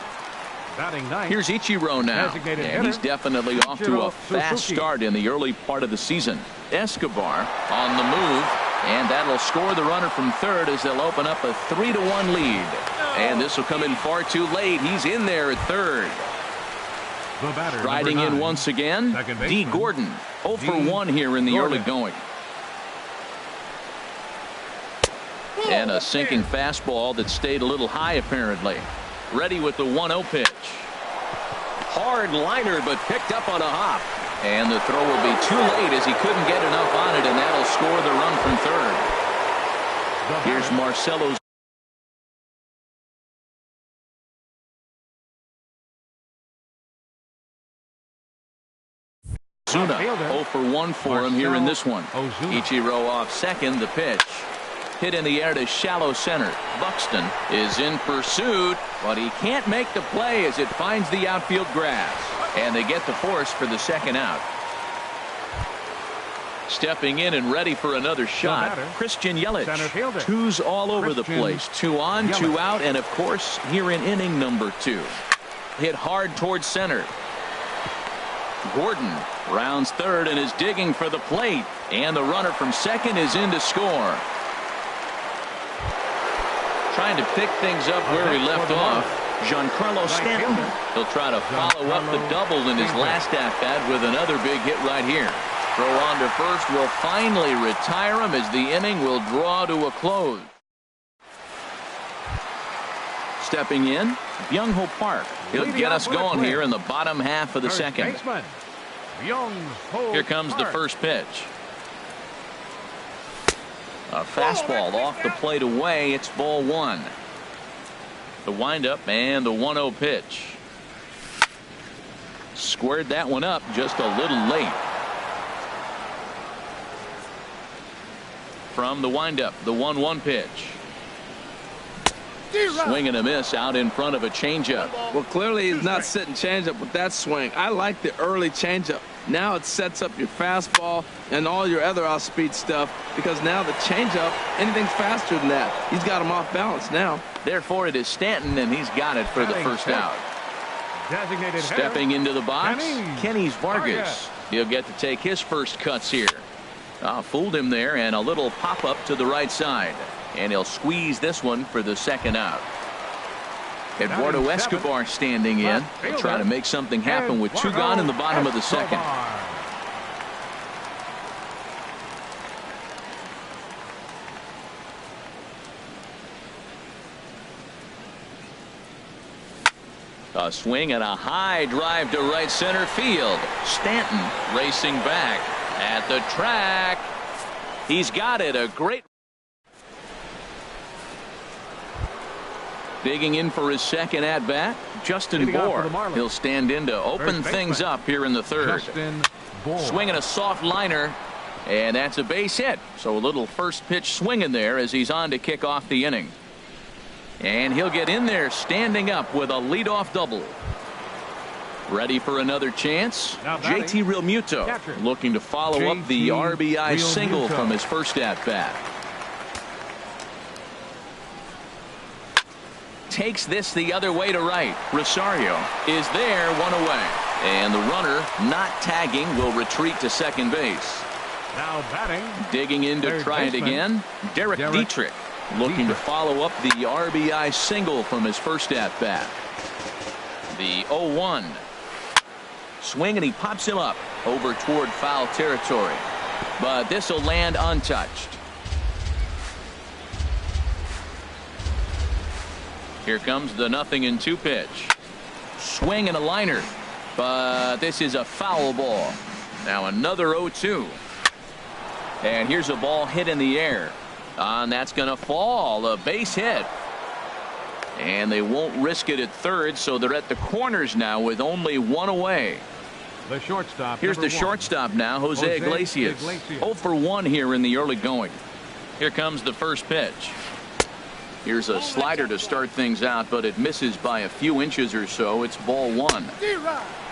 Here's Ichiro now, and he's definitely off to a fast start in the early part of the season. Escobar on the move, and that'll score the runner from third as they'll open up a 3-1 lead. And this will come in far too late. He's in there at third. Striding in once again, D. Gordon, 0 for 1 here in the early going. And a sinking fastball that stayed a little high apparently. Ready with the 1-0 pitch. Hard liner, but picked up on a hop. And the throw will be too late as he couldn't get enough on it, and that'll score the run from third. Here's Marcelo's. Ozuna, 0 for 1 for him here in this one. Ichiro off second, the pitch. Hit in the air to shallow center. Buxton is in pursuit, but he can't make the play as it finds the outfield grass. And they get the force for the second out. Stepping in and ready for another shot, Christian Yelich. Twos all over the place. 2 on, 2 out, and of course here in inning number 2. Hit hard towards center. Gordon rounds third and is digging for the plate. And the runner from second is in to score. Trying to pick things up where he left off, Giancarlo Stanton. He'll try to follow up the double in his last at-bat with another big hit right here. Throw on to first will finally retire him as the inning will draw to a close. Stepping in, Byung-Ho Park. He'll get us going here in the bottom half of the second. Here comes the first pitch. A fastball off the plate away. It's ball 1. The windup and the 1-0 pitch. Squared that one up just a little late. From the windup, the 1-1 pitch. Swing and a miss out in front of a changeup. Well, clearly he's not sitting changeup with that swing. I like the early changeup. Now it sets up your fastball and all your other off-speed stuff, because now the changeup, anything's faster than that. He's got him off balance now. Therefore, it is Stanton, and he's got it for the first out. Stepping into the box, Kenny Vargas. He'll get to take his first cuts here. Fooled him there, and a little pop-up to the right side. And he'll squeeze this one for the second out. Eduardo Escobar standing in. He'll try to make something happen with 2 gone in the bottom of the second. A swing and a high drive to right center field. Stanton racing back at the track. He's got it. A great. Digging in for his second at-bat, Justin Bour. He'll stand in to open things up here in the third. Swinging a soft liner, And that's a base hit. So a little first pitch swing in there as he's on to kick off the inning. And he'll get in there standing up with a leadoff double. Ready for another chance. JT Realmuto looking to follow up the RBI single from his first at bat. Takes this the other way to right. Rosario is there, one away. And the runner not tagging will retreat to second base. Now batting. Digging in to try it again. Derek Dietrich looking to follow up the RBI single from his first at bat. The 0-1. Swing and he pops him up over toward foul territory. But this will land untouched. Here comes the 0-2 pitch. Swing and a liner. But this is a foul ball. Now another 0-2. And here's a ball hit in the air. And that's going to fall. A base hit. And they won't risk it at third, so they're at the corners now with only one away. The shortstop. Here's the shortstop now, Jose Iglesias. 0 for 1 here in the early going. Here comes the first pitch. Here's a slider to start things out, but it misses by a few inches or so. It's ball 1.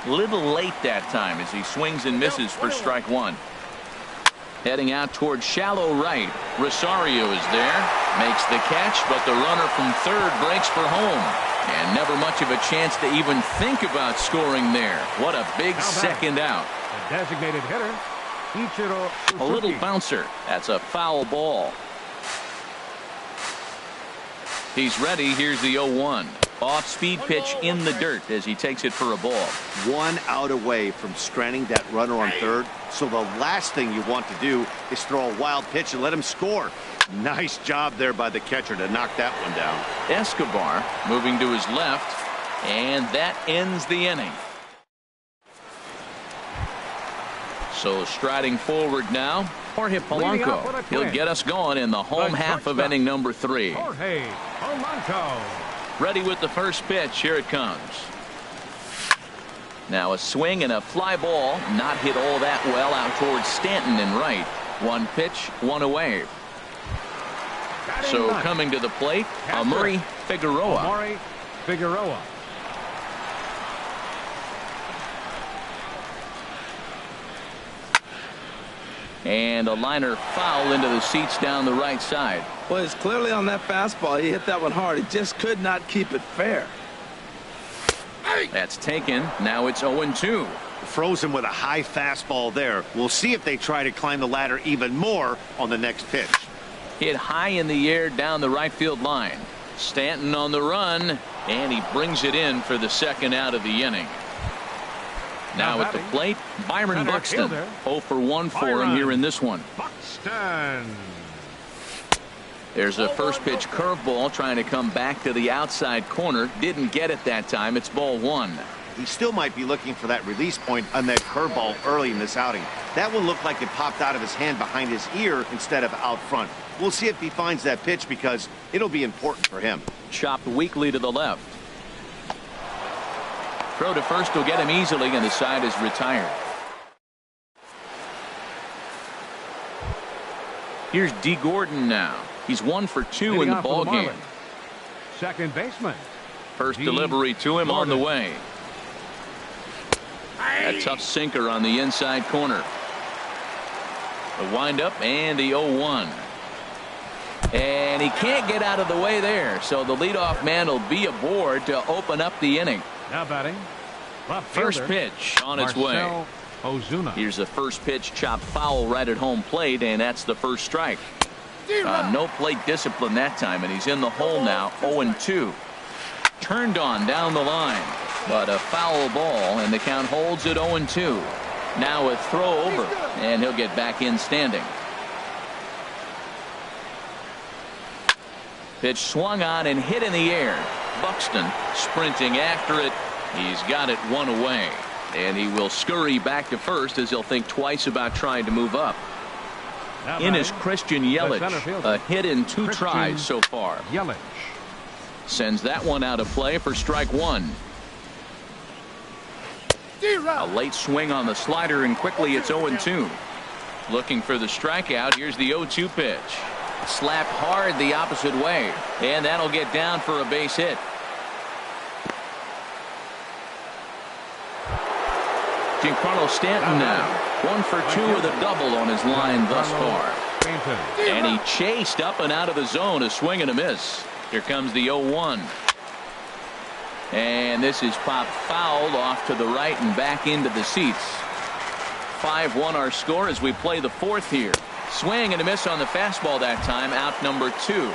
Little late that time as he swings and misses for strike 1. Heading out towards shallow right. Rosario is there. Makes the catch, but the runner from third breaks for home. And never much of a chance to even think about scoring there. What a big second out. The designated hitter, Ichiro Suzuki. A little bouncer. That's a foul ball. He's ready. Here's the 0-1. Off-speed pitch in the dirt as he takes it for a ball. 1 out away from stranding that runner on third. So the last thing you want to do is throw a wild pitch and let him score. Nice job there by the catcher to knock that one down. Escobar moving to his left, and that ends the inning. So striding forward now, Jorge Polanco. He'll get us going in the home half of inning number 3. Jorge Polanco. Ready with the first pitch. Here it comes. Now a swing and a fly ball, not hit all that well out towards Stanton and right. One pitch, one away. So coming to the plate, Amuri Figueroa. And a liner foul into the seats down the right side. Well, it's clearly on that fastball. He hit that one hard. He just could not keep it fair. That's taken. Now it's 0-2. Frozen with a high fastball there. We'll see if they try to climb the ladder even more on the next pitch. Hit high in the air down the right field line. Stanton on the run, and he brings it in for the second out of the inning. Now at the plate, Byron Buxton. 0 for 1 for him here in this one. Buxton. There's a first pitch curveball trying to come back to the outside corner. Didn't get it that time. It's ball 1. He still might be looking for that release point on that curveball early in this outing. That one looked like it popped out of his hand behind his ear instead of out front. We'll see if he finds that pitch because it'll be important for him. Chopped weakly to the left. Throw to first will get him easily, and the side is retired. Here's D. Gordon now. He's 1 for 2 in the ball game. Second baseman. First delivery to him on the way. A tough sinker on the inside corner. The windup and the 0-1. And he can't get out of the way there, so the leadoff man will be aboard to open up the inning. Now batting. First pitch on its way. Ozuna. Here's the first pitch, chopped foul right at home plate, and that's the first strike. No plate discipline that time, and he's in the hole now. 0-2. Turned on down the line, but a foul ball, and the count holds at 0-2. Now a throw over, and he'll get back in standing. Pitch swung on and hit in the air. Buxton sprinting after it. He's got it one away, and he will scurry back to first as he'll think twice about trying to move up. In is Christian Yelich, a hit in 2 tries so far. Yelich sends that one out of play for strike 1. A late swing on the slider, and quickly it's 0-2. Looking for the strikeout. Here's the 0-2 pitch. Slapped hard the opposite way. And that'll get down for a base hit. Giancarlo Stanton now. 1 for 2 with a double on his line thus far. And he chased up and out of the zone. A swing and a miss. Here comes the 0-1. And this is popped foul off to the right and back into the seats. 5-1 our score as we play the fourth here. Swing and a miss on the fastball that time. Out number 2.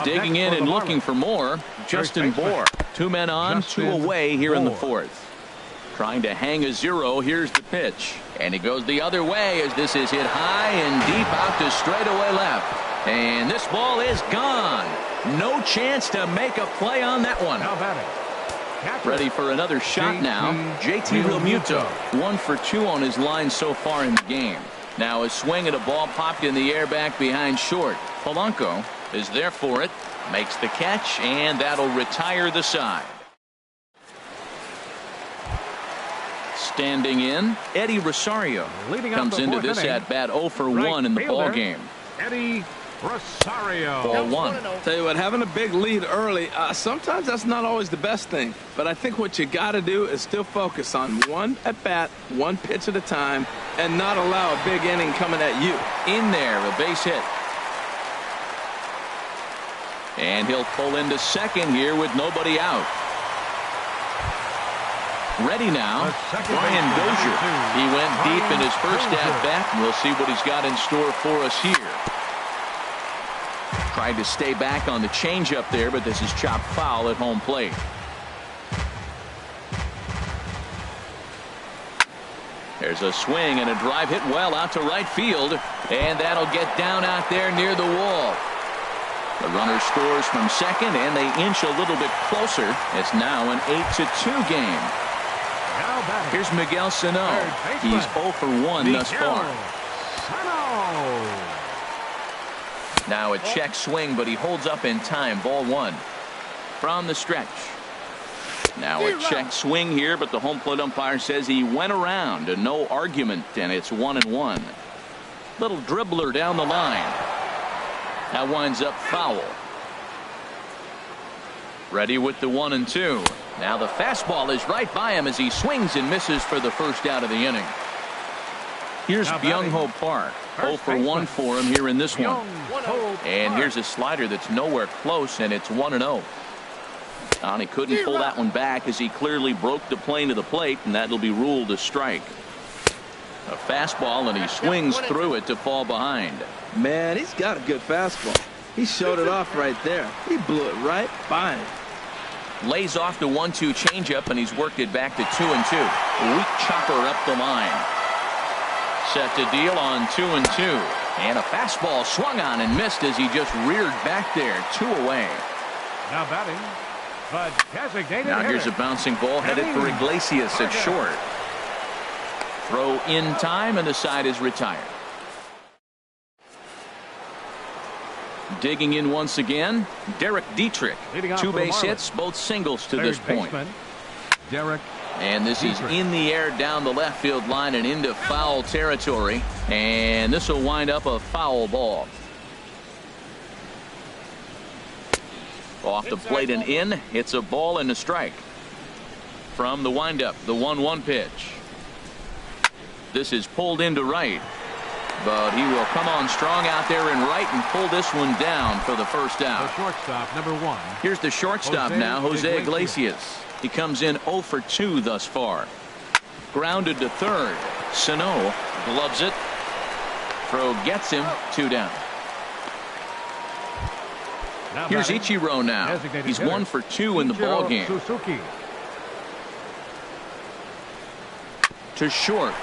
Digging in and looking for more. Justin Bour. 2 men on, 2 away here in the fourth. Trying to hang a 0. Here's the pitch. And he goes the other way as this is hit high and deep out to straightaway left. And this ball is gone. No chance to make a play on that one. Ready for another shot now. JT Realmuto. 1 for 2 on his line so far in the game. Now a swing at a ball popped in the air back behind short. Polanco is there for it. Makes the catch, and that'll retire the side. Standing in, Eddie Rosario comes into this at bat 0 for 1 in the ball game. Eddie Rosario. Ball 1. Tell you what, having a big lead early, sometimes that's not always the best thing. But I think what you got to do is still focus on one at bat, one pitch at a time, and not allow a big inning coming at you. In there, a base hit. And he'll pull into second here with nobody out. Ready now, Brian Dozier. He went deep in his first at bat, and we'll see what he's got in store for us here. Tried to stay back on the changeup there, but this is chopped foul at home plate. There's a swing and a drive hit well out to right field, and that'll get down out there near the wall. The runner scores from second, and they inch a little bit closer. It's now an 8-2 game. Here's Miguel Sano. He's 0 for 1 thus far. Now a check swing, but he holds up in time. Ball 1 from the stretch. Now a check swing here, but the home plate umpire says he went around, and no argument, and it's 1-1. Little dribbler down the line. That winds up foul. Ready with the 1-2. Now the fastball is right by him as he swings and misses for the first out of the inning. Here's Byung-Ho Park. 0 for 1 for him here in this one. And here's a slider that's nowhere close, and it's 1-0. And he couldn't pull that one back as he clearly broke the plane to the plate, and that'll be ruled a strike. A fastball, and he swings through it to fall behind. Man, he's got a good fastball. He showed it off right there. He blew it right by him. Lays off the 1-2 changeup, and he's worked it back to 2-2. A weak chopper up the line. Set to deal on 2-2. And a fastball swung on and missed as he just reared back there. 2 away. Now batting, but designated now here's a bouncing ball headed for Iglesias at short. Throw in time, and the side is retired. Digging in once again, Derek Dietrich. 2 base hits, both singles to this point. Derek. And this is in the air down the left field line and into foul territory. And this will wind up a foul ball. Off the plate and in. It's a ball and a strike. From the windup, the 1-1 pitch. This is pulled into right. But he will come on strong out there in right and pull this one down for the first out. The shortstop, number 1. Here's the shortstop now, Jose Iglesias. He comes in 0 for 2 thus far. Grounded to third. Sano gloves it. Throw gets him. 2 down. Here's Ichiro now. He's 1 for 2 in the ball game. To short.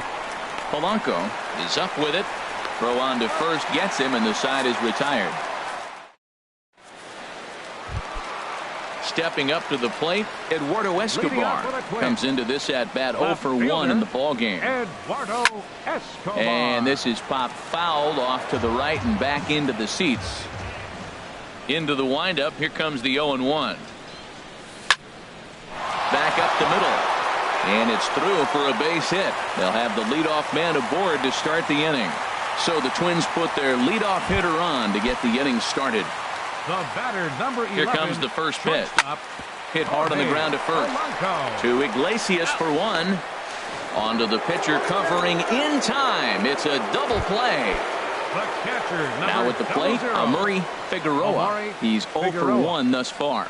Polanco is up with it. Throw on to first gets him, and the side is retired. Stepping up to the plate, Eduardo Escobar comes into this at bat 0 for 1 in the ball game. Eduardo Escobar. And this is popped fouled off to the right and back into the seats. Into the windup. Here comes the 0-1. Back up the middle. And it's through for a base hit. They'll have the leadoff man aboard to start the inning. So the Twins put their leadoff hitter on to get the inning started. The batter, number 11. Here comes the first pitch. Shortstop. Hit hard on the ground to first. To Iglesias for one. Onto the pitcher covering in time. It's a double play. The catcher, Now at the plate, Amuri Figueroa. He's 0 for 1 thus far.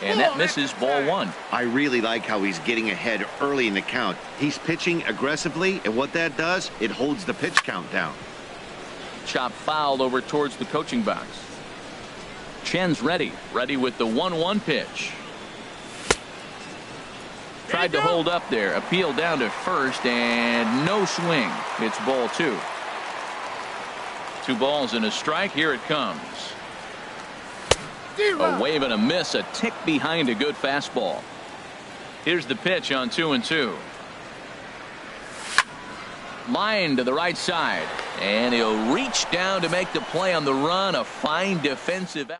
And that misses, ball one. I really like how he's getting ahead early in the count. He's pitching aggressively, and what that does, it holds the pitch count down. Chop fouled over towards the coaching box. Chen's ready with the 1-1 pitch. Tried to hold up there, appeal down to first, and no swing. It's ball two. 2 balls and a strike. Here it comes. A wave and a miss, a tick behind a good fastball. Here's the pitch on 2-2. Line to the right side, and he'll reach down to make the play on the run. A fine defensive.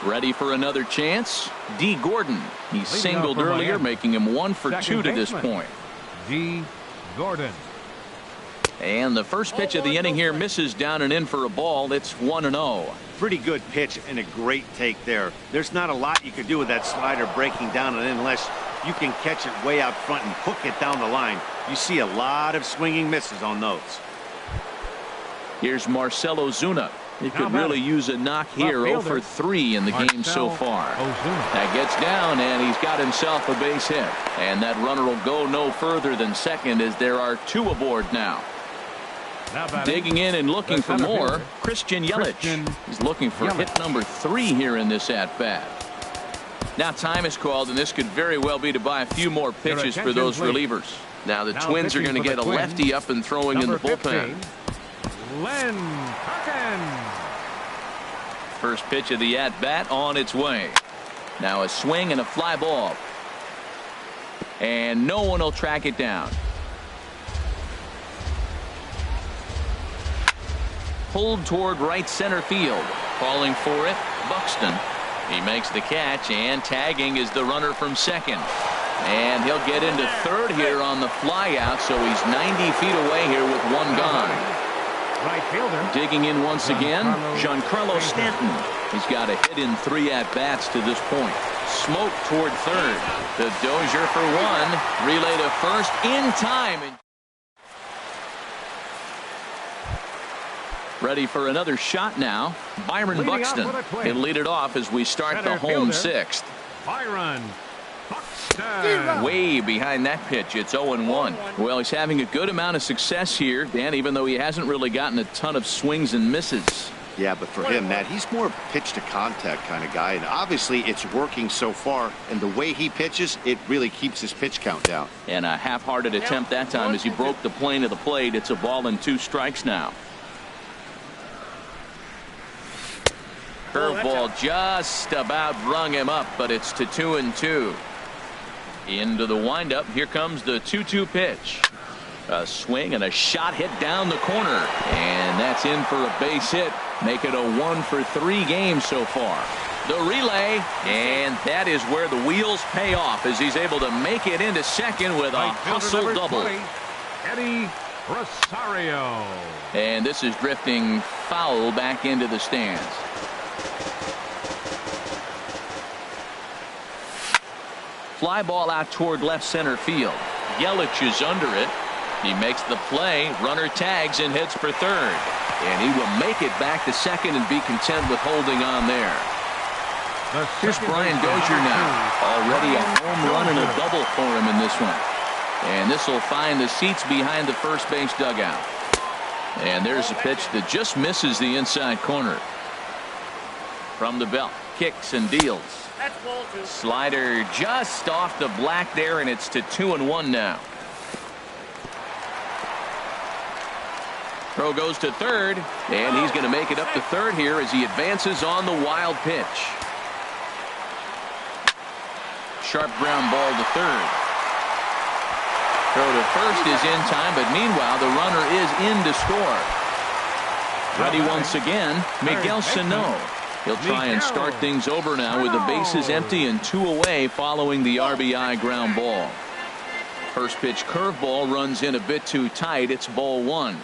Ready for another chance. D. Gordon. He's singled earlier, making him 1 for 2 to this point. D. Gordon. And the first pitch of the inning here misses down and in for a ball. It's 1-0. Pretty good pitch and a great take there. There's not a lot you could do with that slider breaking down and in unless you can catch it way out front and hook it down the line. You see a lot of swinging misses on those. Here's Marcell Ozuna. He could really use a knock here. 0 for 3 in the game so far. That gets down, and he's got himself a base hit. And that runner will go no further than second as there are 2 aboard now. Digging in and looking for more, Christian Yelich. He's looking for hit number 3 here in this at-bat. Now time is called, and this could very well be to buy a few more pitches for those relievers. Now the Twins are going to get a lefty up and throwing in the bullpen. Len Perkins. First pitch of the at-bat on its way. Now a swing and a fly ball. And no one will track it down. Pulled toward right center field. Calling for it, Buxton. He makes the catch, and tagging is the runner from second. And he'll get into third here on the fly out, so he's 90 feet away here with 1 gone. Right fielder. Digging in once again, Giancarlo Stanton. He's got a hit in 3 at-bats to this point. Smoke toward third. The Dozier for 1. Relay to first in time. Ready for another shot now. Byron Buxton. He'll lead it off as we start the home 6th. Byron Buxton. Way behind that pitch. It's 0-1. Well, he's having a good amount of success here, Dan, even though he hasn't really gotten a ton of swings and misses. Yeah, but for him, Matt, he's more pitch to contact kind of guy, and obviously it's working so far, and the way he pitches, it really keeps his pitch count down. And a half-hearted attempt that time as he broke the plane of the plate. It's a ball and 2 strikes now. Curveball just about brung him up, but it's to 2-2. Into the windup. Here comes the 2-2 pitch. A swing and a shot hit down the corner, and that's in for a base hit. Make it a 1 for 3 game so far. The relay, and that is where the wheels pay off as he's able to make it into second with a hustle double. 20, Eddie Rosario. And this is drifting foul back into the stands. Fly ball out toward left center field. Yelich is under it. He makes the play. Runner tags and heads for third. And he will make it back to second and be content with holding on there. Here's Brian Dozier now. Already a home run and a double for him in this one. And this will find the seats behind the first base dugout. And there's a pitch that just misses the inside corner. From the belt. Kicks and deals. Slider just off the black there, and it's to 2-1 now. Throw goes to third, and he's going to make it up to third here as he advances on the wild pitch. Sharp ground ball to third. Throw to first is in time, but meanwhile the runner is in to score. Ready once again, Miguel Sano. He'll try and start things over now with the bases empty and 2 away following the RBI ground ball. First pitch curveball runs in a bit too tight. It's ball 1.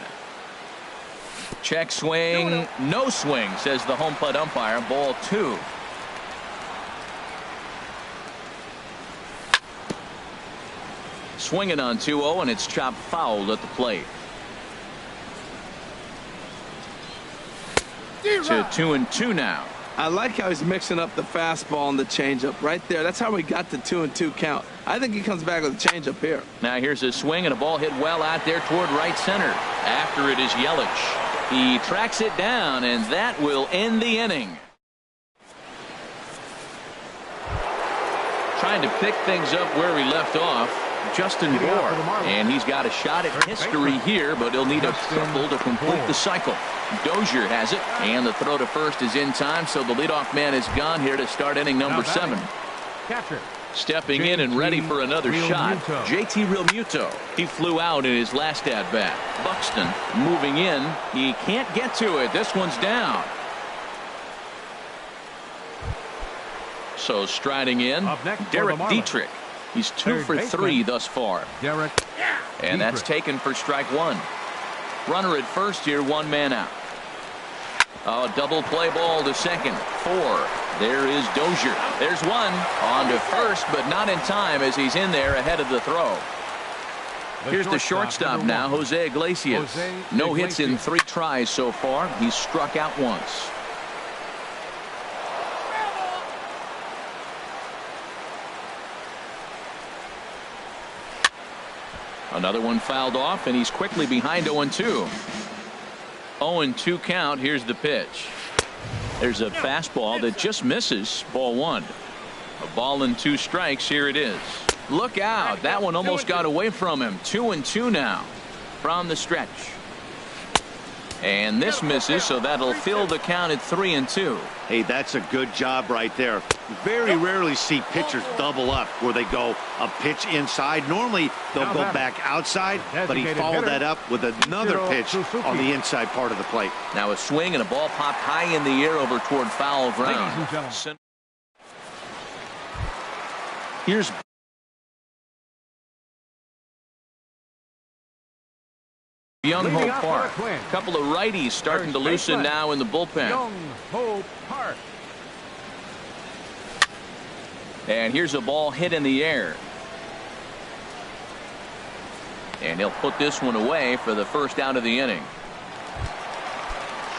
Check swing. No swing, says the home plate umpire. Ball 2. Swinging on 2-0, and it's chopped foul at the plate. To 2-2 now. I like how he's mixing up the fastball and the changeup right there. That's how we got the 2-2 count. I think he comes back with a changeup here. Now here's a swing and a ball hit well out there toward right center. After it is Yelich. He tracks it down, and that will end the inning. Trying to pick things up where we left off. Justin Bour, and he's got a shot at history here, but he'll need a triple to complete the cycle. Dozier has it, and the throw to first is in time, so the leadoff man is gone here to start inning number 7. Catcher. Stepping in and ready for another shot, JT Realmuto. He flew out in his last at-bat. Buxton moving in. He can't get to it. This one's down. So striding in, Derek Dietrich. He's 2 for 3 thus far. And that's taken for strike 1. Runner at first here, 1 man out. A double play ball to second. 4. There is Dozier. There's 1. On to first, but not in time as he's in there ahead of the throw. Here's the shortstop now, Jose Iglesias. No hits in 3 tries so far. He's struck out once. Another one fouled off, and he's quickly behind 0-2. 0-2 count. Here's the pitch. There's a fastball that just misses. Ball 1. A ball and 2 strikes. Here it is. Look out. That one almost got away from him. 2-2 now from the stretch. And this misses, so that'll fill the count at 3-2. Hey, that's a good job right there. Very rarely see pitchers double up where they go a pitch inside. Normally they'll go back outside, but he followed that up with another pitch on the inside part of the plate. Now a swing and a ball popped high in the air over toward foul ground. Here's Young Hope Park. A couple of righties starting to loosen now in the bullpen. Young Hope Park. And here's a ball hit in the air. And he'll put this one away for the first out of the inning.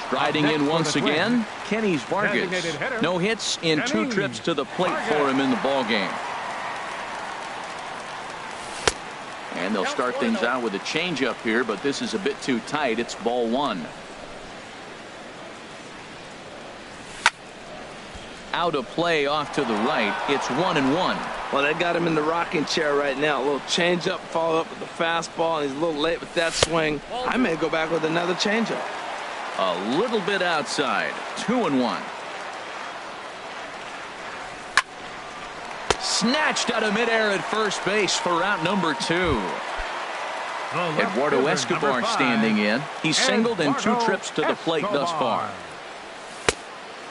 Striding in once again, Kenny Vargas. No hits in 2 trips to the plate for him in the ball game. And they'll start things out with a changeup here, but this is a bit too tight. It's ball 1. Out of play off to the right. It's 1-1. Well, they got him in the rocking chair right now. A little changeup, followed up with the fastball, and he's a little late with that swing. I may go back with another changeup. A little bit outside. 2-1. Snatched out of midair at first base for out number 2. Eduardo Escobar standing in. He's singled in 2 trips to the plate thus far.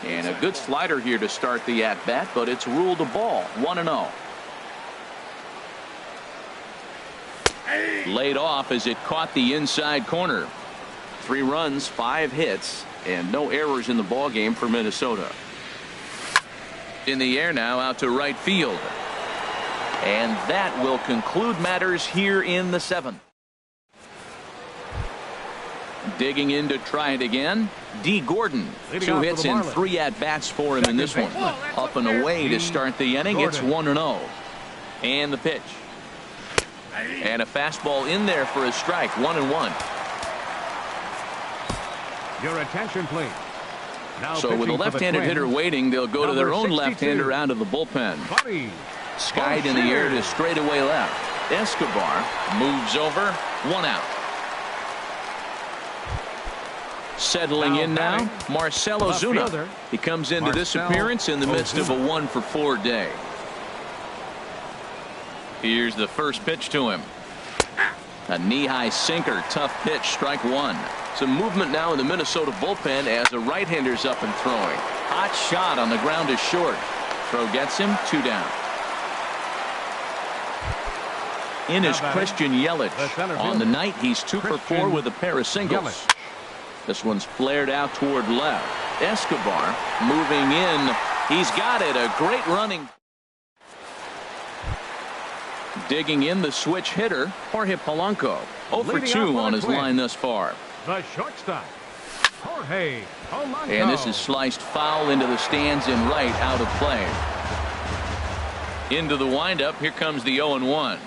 And a good slider here to start the at-bat, but it's ruled a ball. 1-0. Laid off as it caught the inside corner. 3 runs, 5 hits, and no errors in the ball game for Minnesota. In the air now out to right field. And that will conclude matters here in the 7th. Digging in to try it again. D. Gordon. 2 hits and 3 at-bats for him in this one. Up and away to start the inning. It's 1-0. And the pitch. And a fastball in there for a strike. 1-1. Your attention, please. So with a left-handed hitter waiting, they'll go to their own left-hander out of the bullpen. Skied in the air to straightaway left. Escobar moves over. 1 out. Settling in now, Marcell Ozuna. He comes into this appearance in the midst of a 1-for-4 day. Here's the first pitch to him. A knee-high sinker, tough pitch, strike 1. Some movement now in the Minnesota bullpen as a right-hander's up and throwing. Hot shot on the ground is short. Throw gets him 2 down. In is Christian Yelich. On the night, he's 2 for 4 with a pair of singles. This one's flared out toward left. Escobar moving in. He's got it. A great running. Digging in the switch hitter, Jorge Polanco. 0 for 2 on his line thus far. The shortstop, Jorge Polanco. And this is sliced foul into the stands in right, out of play. Into the windup. Here comes the 0-1.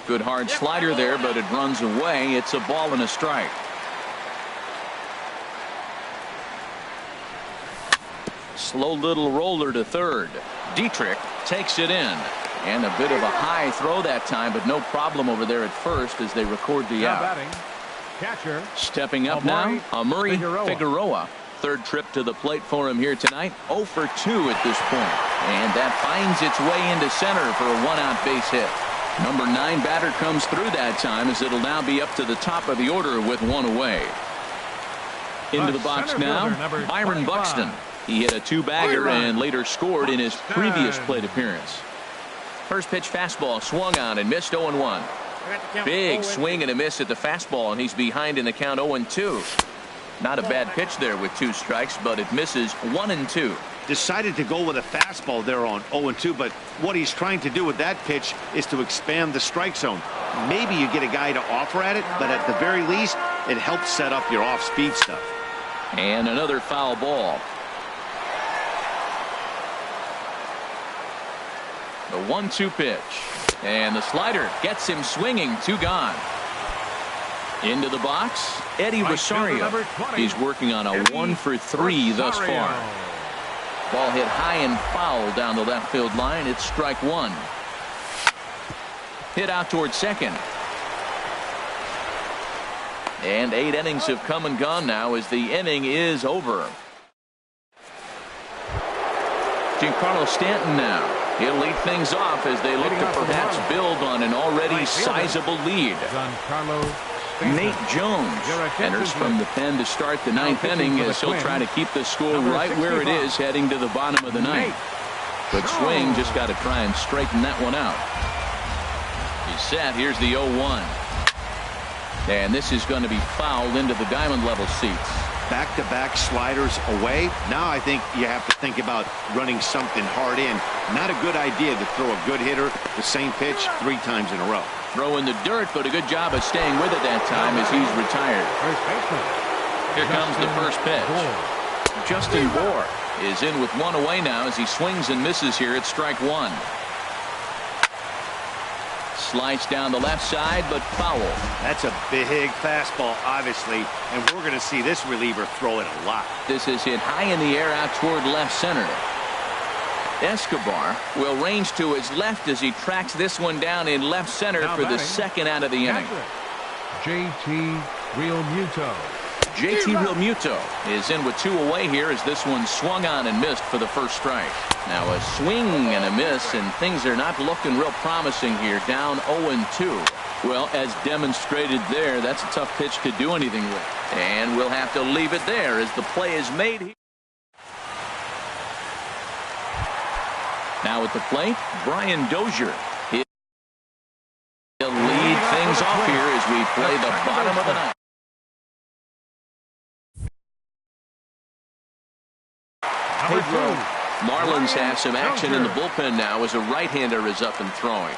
Good hard slider there, but it runs away. It's a ball and a strike. Slow little roller to third. Dietrich takes it in. And a bit of a high throw that time, but no problem over there at first as they record the out. Catcher. Stepping up now, Amuri Figueroa. Third trip to the plate for him here tonight. 0 for 2 at this point. And that finds its way into center for a 1-out base hit. Number 9 batter comes through that time as it'll now be up to the top of the order with 1 away. Into the box now, Byron Buxton. He hit a 2-bagger and later scored in his previous plate appearance. First pitch fastball swung on and missed. 0-1. Big swing and a miss at the fastball, and he's behind in the count 0-2. Not a bad pitch there with 2 strikes, but it misses 1-2. Decided to go with a fastball there on 0-2, but what he's trying to do with that pitch is to expand the strike zone. Maybe you get a guy to offer at it, but at the very least, it helps set up your off-speed stuff. And another foul ball. The 1-2 pitch. And the slider gets him swinging. 2 gone. Into the box, Eddie Rosario. He's working on a 1 for 3 thus far. Ball hit high and foul down the left field line. It's strike 1. Hit out towards second. And 8 innings have come and gone now as the inning is over. Giancarlo Stanton now. He'll lead things off as they look to perhaps build on an already sizable lead. Nate Jones enters from the pen to start the 9th inning as he'll try to keep the score right where it is heading to the bottom of the 9th. Good swing, just got to try and straighten that one out. He's set. Here's the 0-1. And this is going to be fouled into the diamond level seats. Back-to-back sliders away. Now I think you have to think about running something hard in. Not a good idea to throw a good hitter the same pitch 3 times in a row. Throw in the dirt, but a good job of staying with it that time as he's retired. Here comes the first pitch. Justin Bour is in with 1 away now as he swings and misses here at strike 1. Sliced down the left side, but foul. That's a big fastball, obviously, and we're going to see this reliever throw it a lot. This is hit high in the air out toward left center. Escobar will range to his left as he tracks this one down in left center for the 2nd out of the inning. JT Realmuto. JT Realmuto is in with 2 away here as this one swung on and missed for the first strike. Now a swing and a miss, and things are not looking real promising here. Down 0-2. Well, as demonstrated there, that's a tough pitch to do anything with. And we'll have to leave it there as the play is made here. Now at the plate, Brian Dozier. He'll lead things off here as we play the bottom of the 9th. Pedro Marlins have some action in the bullpen now as a right-hander is up and throwing.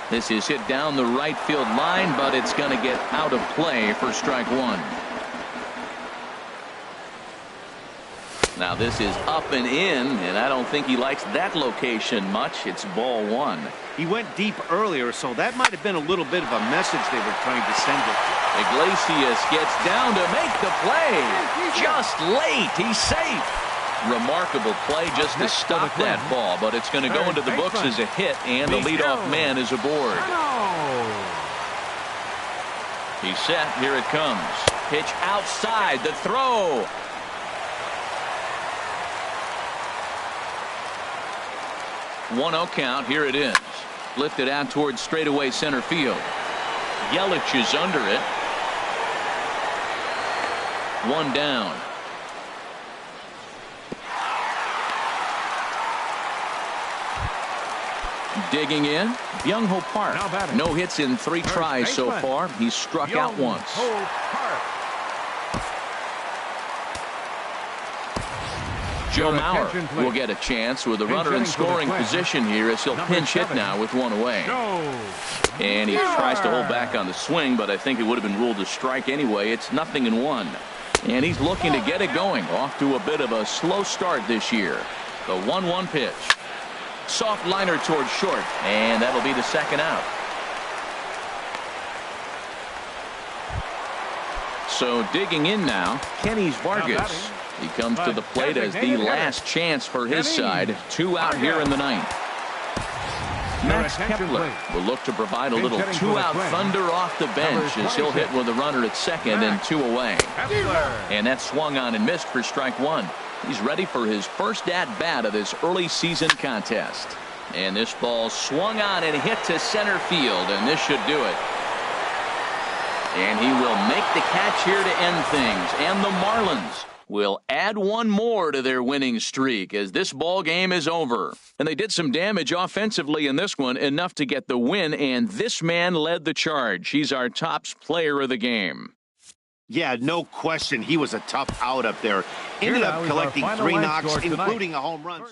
This is hit down the right field line, but it's going to get out of play for strike 1. Now this is up and in, and I don't think he likes that location much. It's ball 1. He went deep earlier, so that might have been a little bit of a message they were trying to send it. Iglesias gets down to make the play. Just late. He's safe. Remarkable play just to stop that ball, but it's going to go into the books as a hit, and the leadoff man is aboard. He's set. Here it comes. Pitch outside. The throw. 1-0 count. Here it is. Lifted out towards straightaway center field. Yelich is under it. one down. Digging in, Byung-Ho Park. No hits in 3 tries so far. He's struck out once. Joe Mauer will get a chance with a runner in scoring position here as he'll pinch hit now with one away. And he tries to hold back on the swing, but I think it would have been ruled a strike anyway. It's 0-1. And he's looking to get it going. Off to a bit of a slow start this year. The 1-1 pitch. Soft liner towards short, and that'll be the second out. So digging in now, Kenny Vargas. He comes to the plate as the last chance for his side. 2 out here in the 9th. Max Kepler will look to provide a little 2-out thunder off the bench as he'll hit with a runner at second and 2 away. And that swung on and missed for strike 1. He's ready for his first at-bat of this early season contest. And this ball swung on and hit to center field, and this should do it. And he will make the catch here to end things. And the Marlins will add one more to their winning streak as this ball game is over. And they did some damage offensively in this one, enough to get the win, and this man led the charge. He's our top player of the game. Yeah, no question. He was a tough out up there. Ended up collecting 3 knocks, including a home run.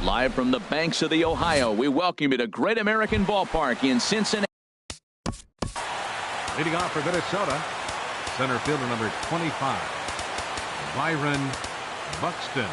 Live from the banks of the Ohio, we welcome you to Great American Ballpark in Cincinnati. Leading off for Minnesota, center fielder number 25, Byron Buxton.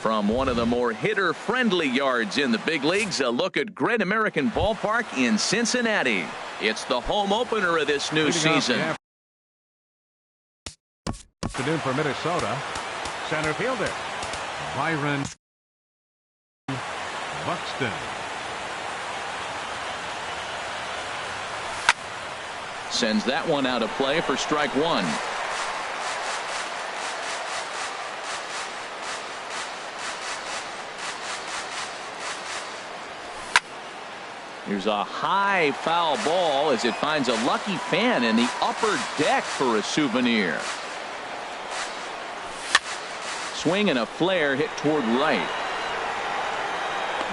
From one of the more hitter-friendly yards in the big leagues, a look at Great American Ballpark in Cincinnati. It's the home opener of this new season. Afternoon for Minnesota. Center fielder Byron Buxton. Sends that one out of play for strike one. Here's a high foul ball as it finds a lucky fan in the upper deck for a souvenir. Swing and a flare hit toward right.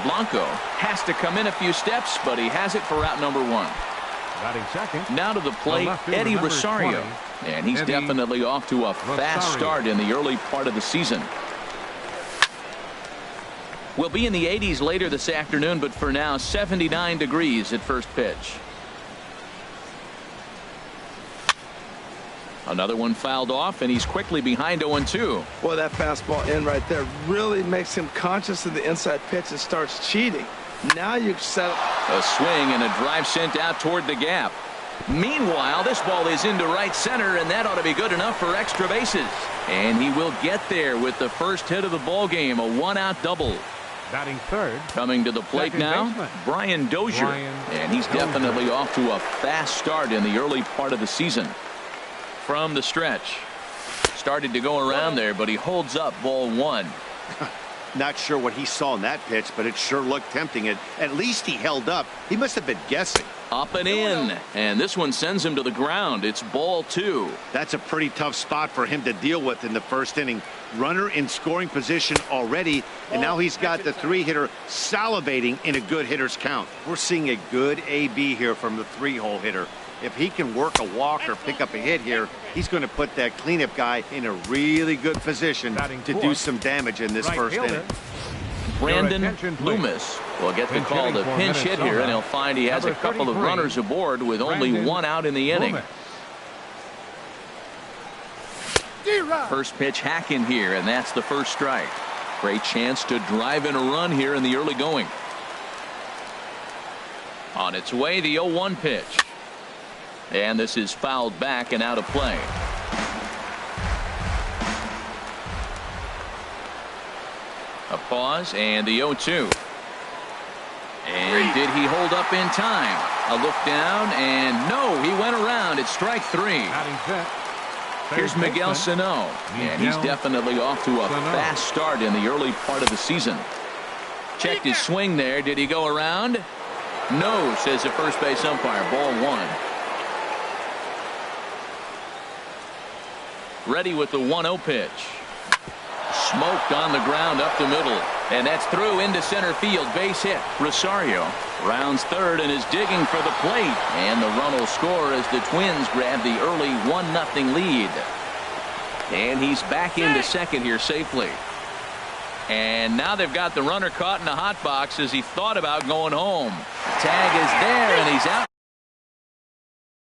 Blanco has to come in a few steps, but he has it for out number one. Batting second. Now to the plate, Eddie Rosario. And he's definitely off to a fast start in the early part of the season. We'll be in the 80s later this afternoon, but for now, 79 degrees at first pitch. Another one fouled off, and he's quickly behind 0-2. Boy, that fastball in right there really makes him conscious of the inside pitch and starts cheating. Now you've set up a swing and a drive sent out toward the gap. Meanwhile, this ball is into right center, and that ought to be good enough for extra bases. And he will get there with the first hit of the ball game, a one-out double. Batting third. Coming to the plate now, Brian Dozier. And he's definitely off to a fast start in the early part of the season. From the stretch. Started to go around there, but he holds up ball one. Not sure what he saw in that pitch, but it sure looked tempting. At least he held up. He must have been guessing. Up and in. And this one sends him to the ground. It's ball two. That's a pretty tough spot for him to deal with in the first inning. Runner in scoring position already, and now he's got the three-hitter salivating in a good hitter's count. We're seeing a good AB here from the three-hole hitter. If he can work a walk or pick up a hit here, he's going to put that cleanup guy in a really good position to do some damage in this first inning. Brandon Loomis will get the call to pinch hit here, and he'll find he has a couple of runners aboard with only one out in the inning. First pitch hack in here, and that's the first strike. Great chance to drive in a run here in the early going. On its way, the 0-1 pitch. And this is fouled back and out of play. A pause and the 0-2. And did he hold up in time? A look down, and no, he went around. It's strike three. Here's Miguel Sano, and he's definitely off to a fast start in the early part of the season. Checked his swing there. Did he go around? No, says the first base umpire. Ball one. Ready with the 1-0 pitch. Smoked on the ground up the middle. And that's through into center field. Base hit. Rosario rounds third and is digging for the plate. And the run will score as the Twins grab the early 1-0 lead. And he's back into second here safely. And now they've got the runner caught in the hot box as he thought about going home. Tag is there, and he's out.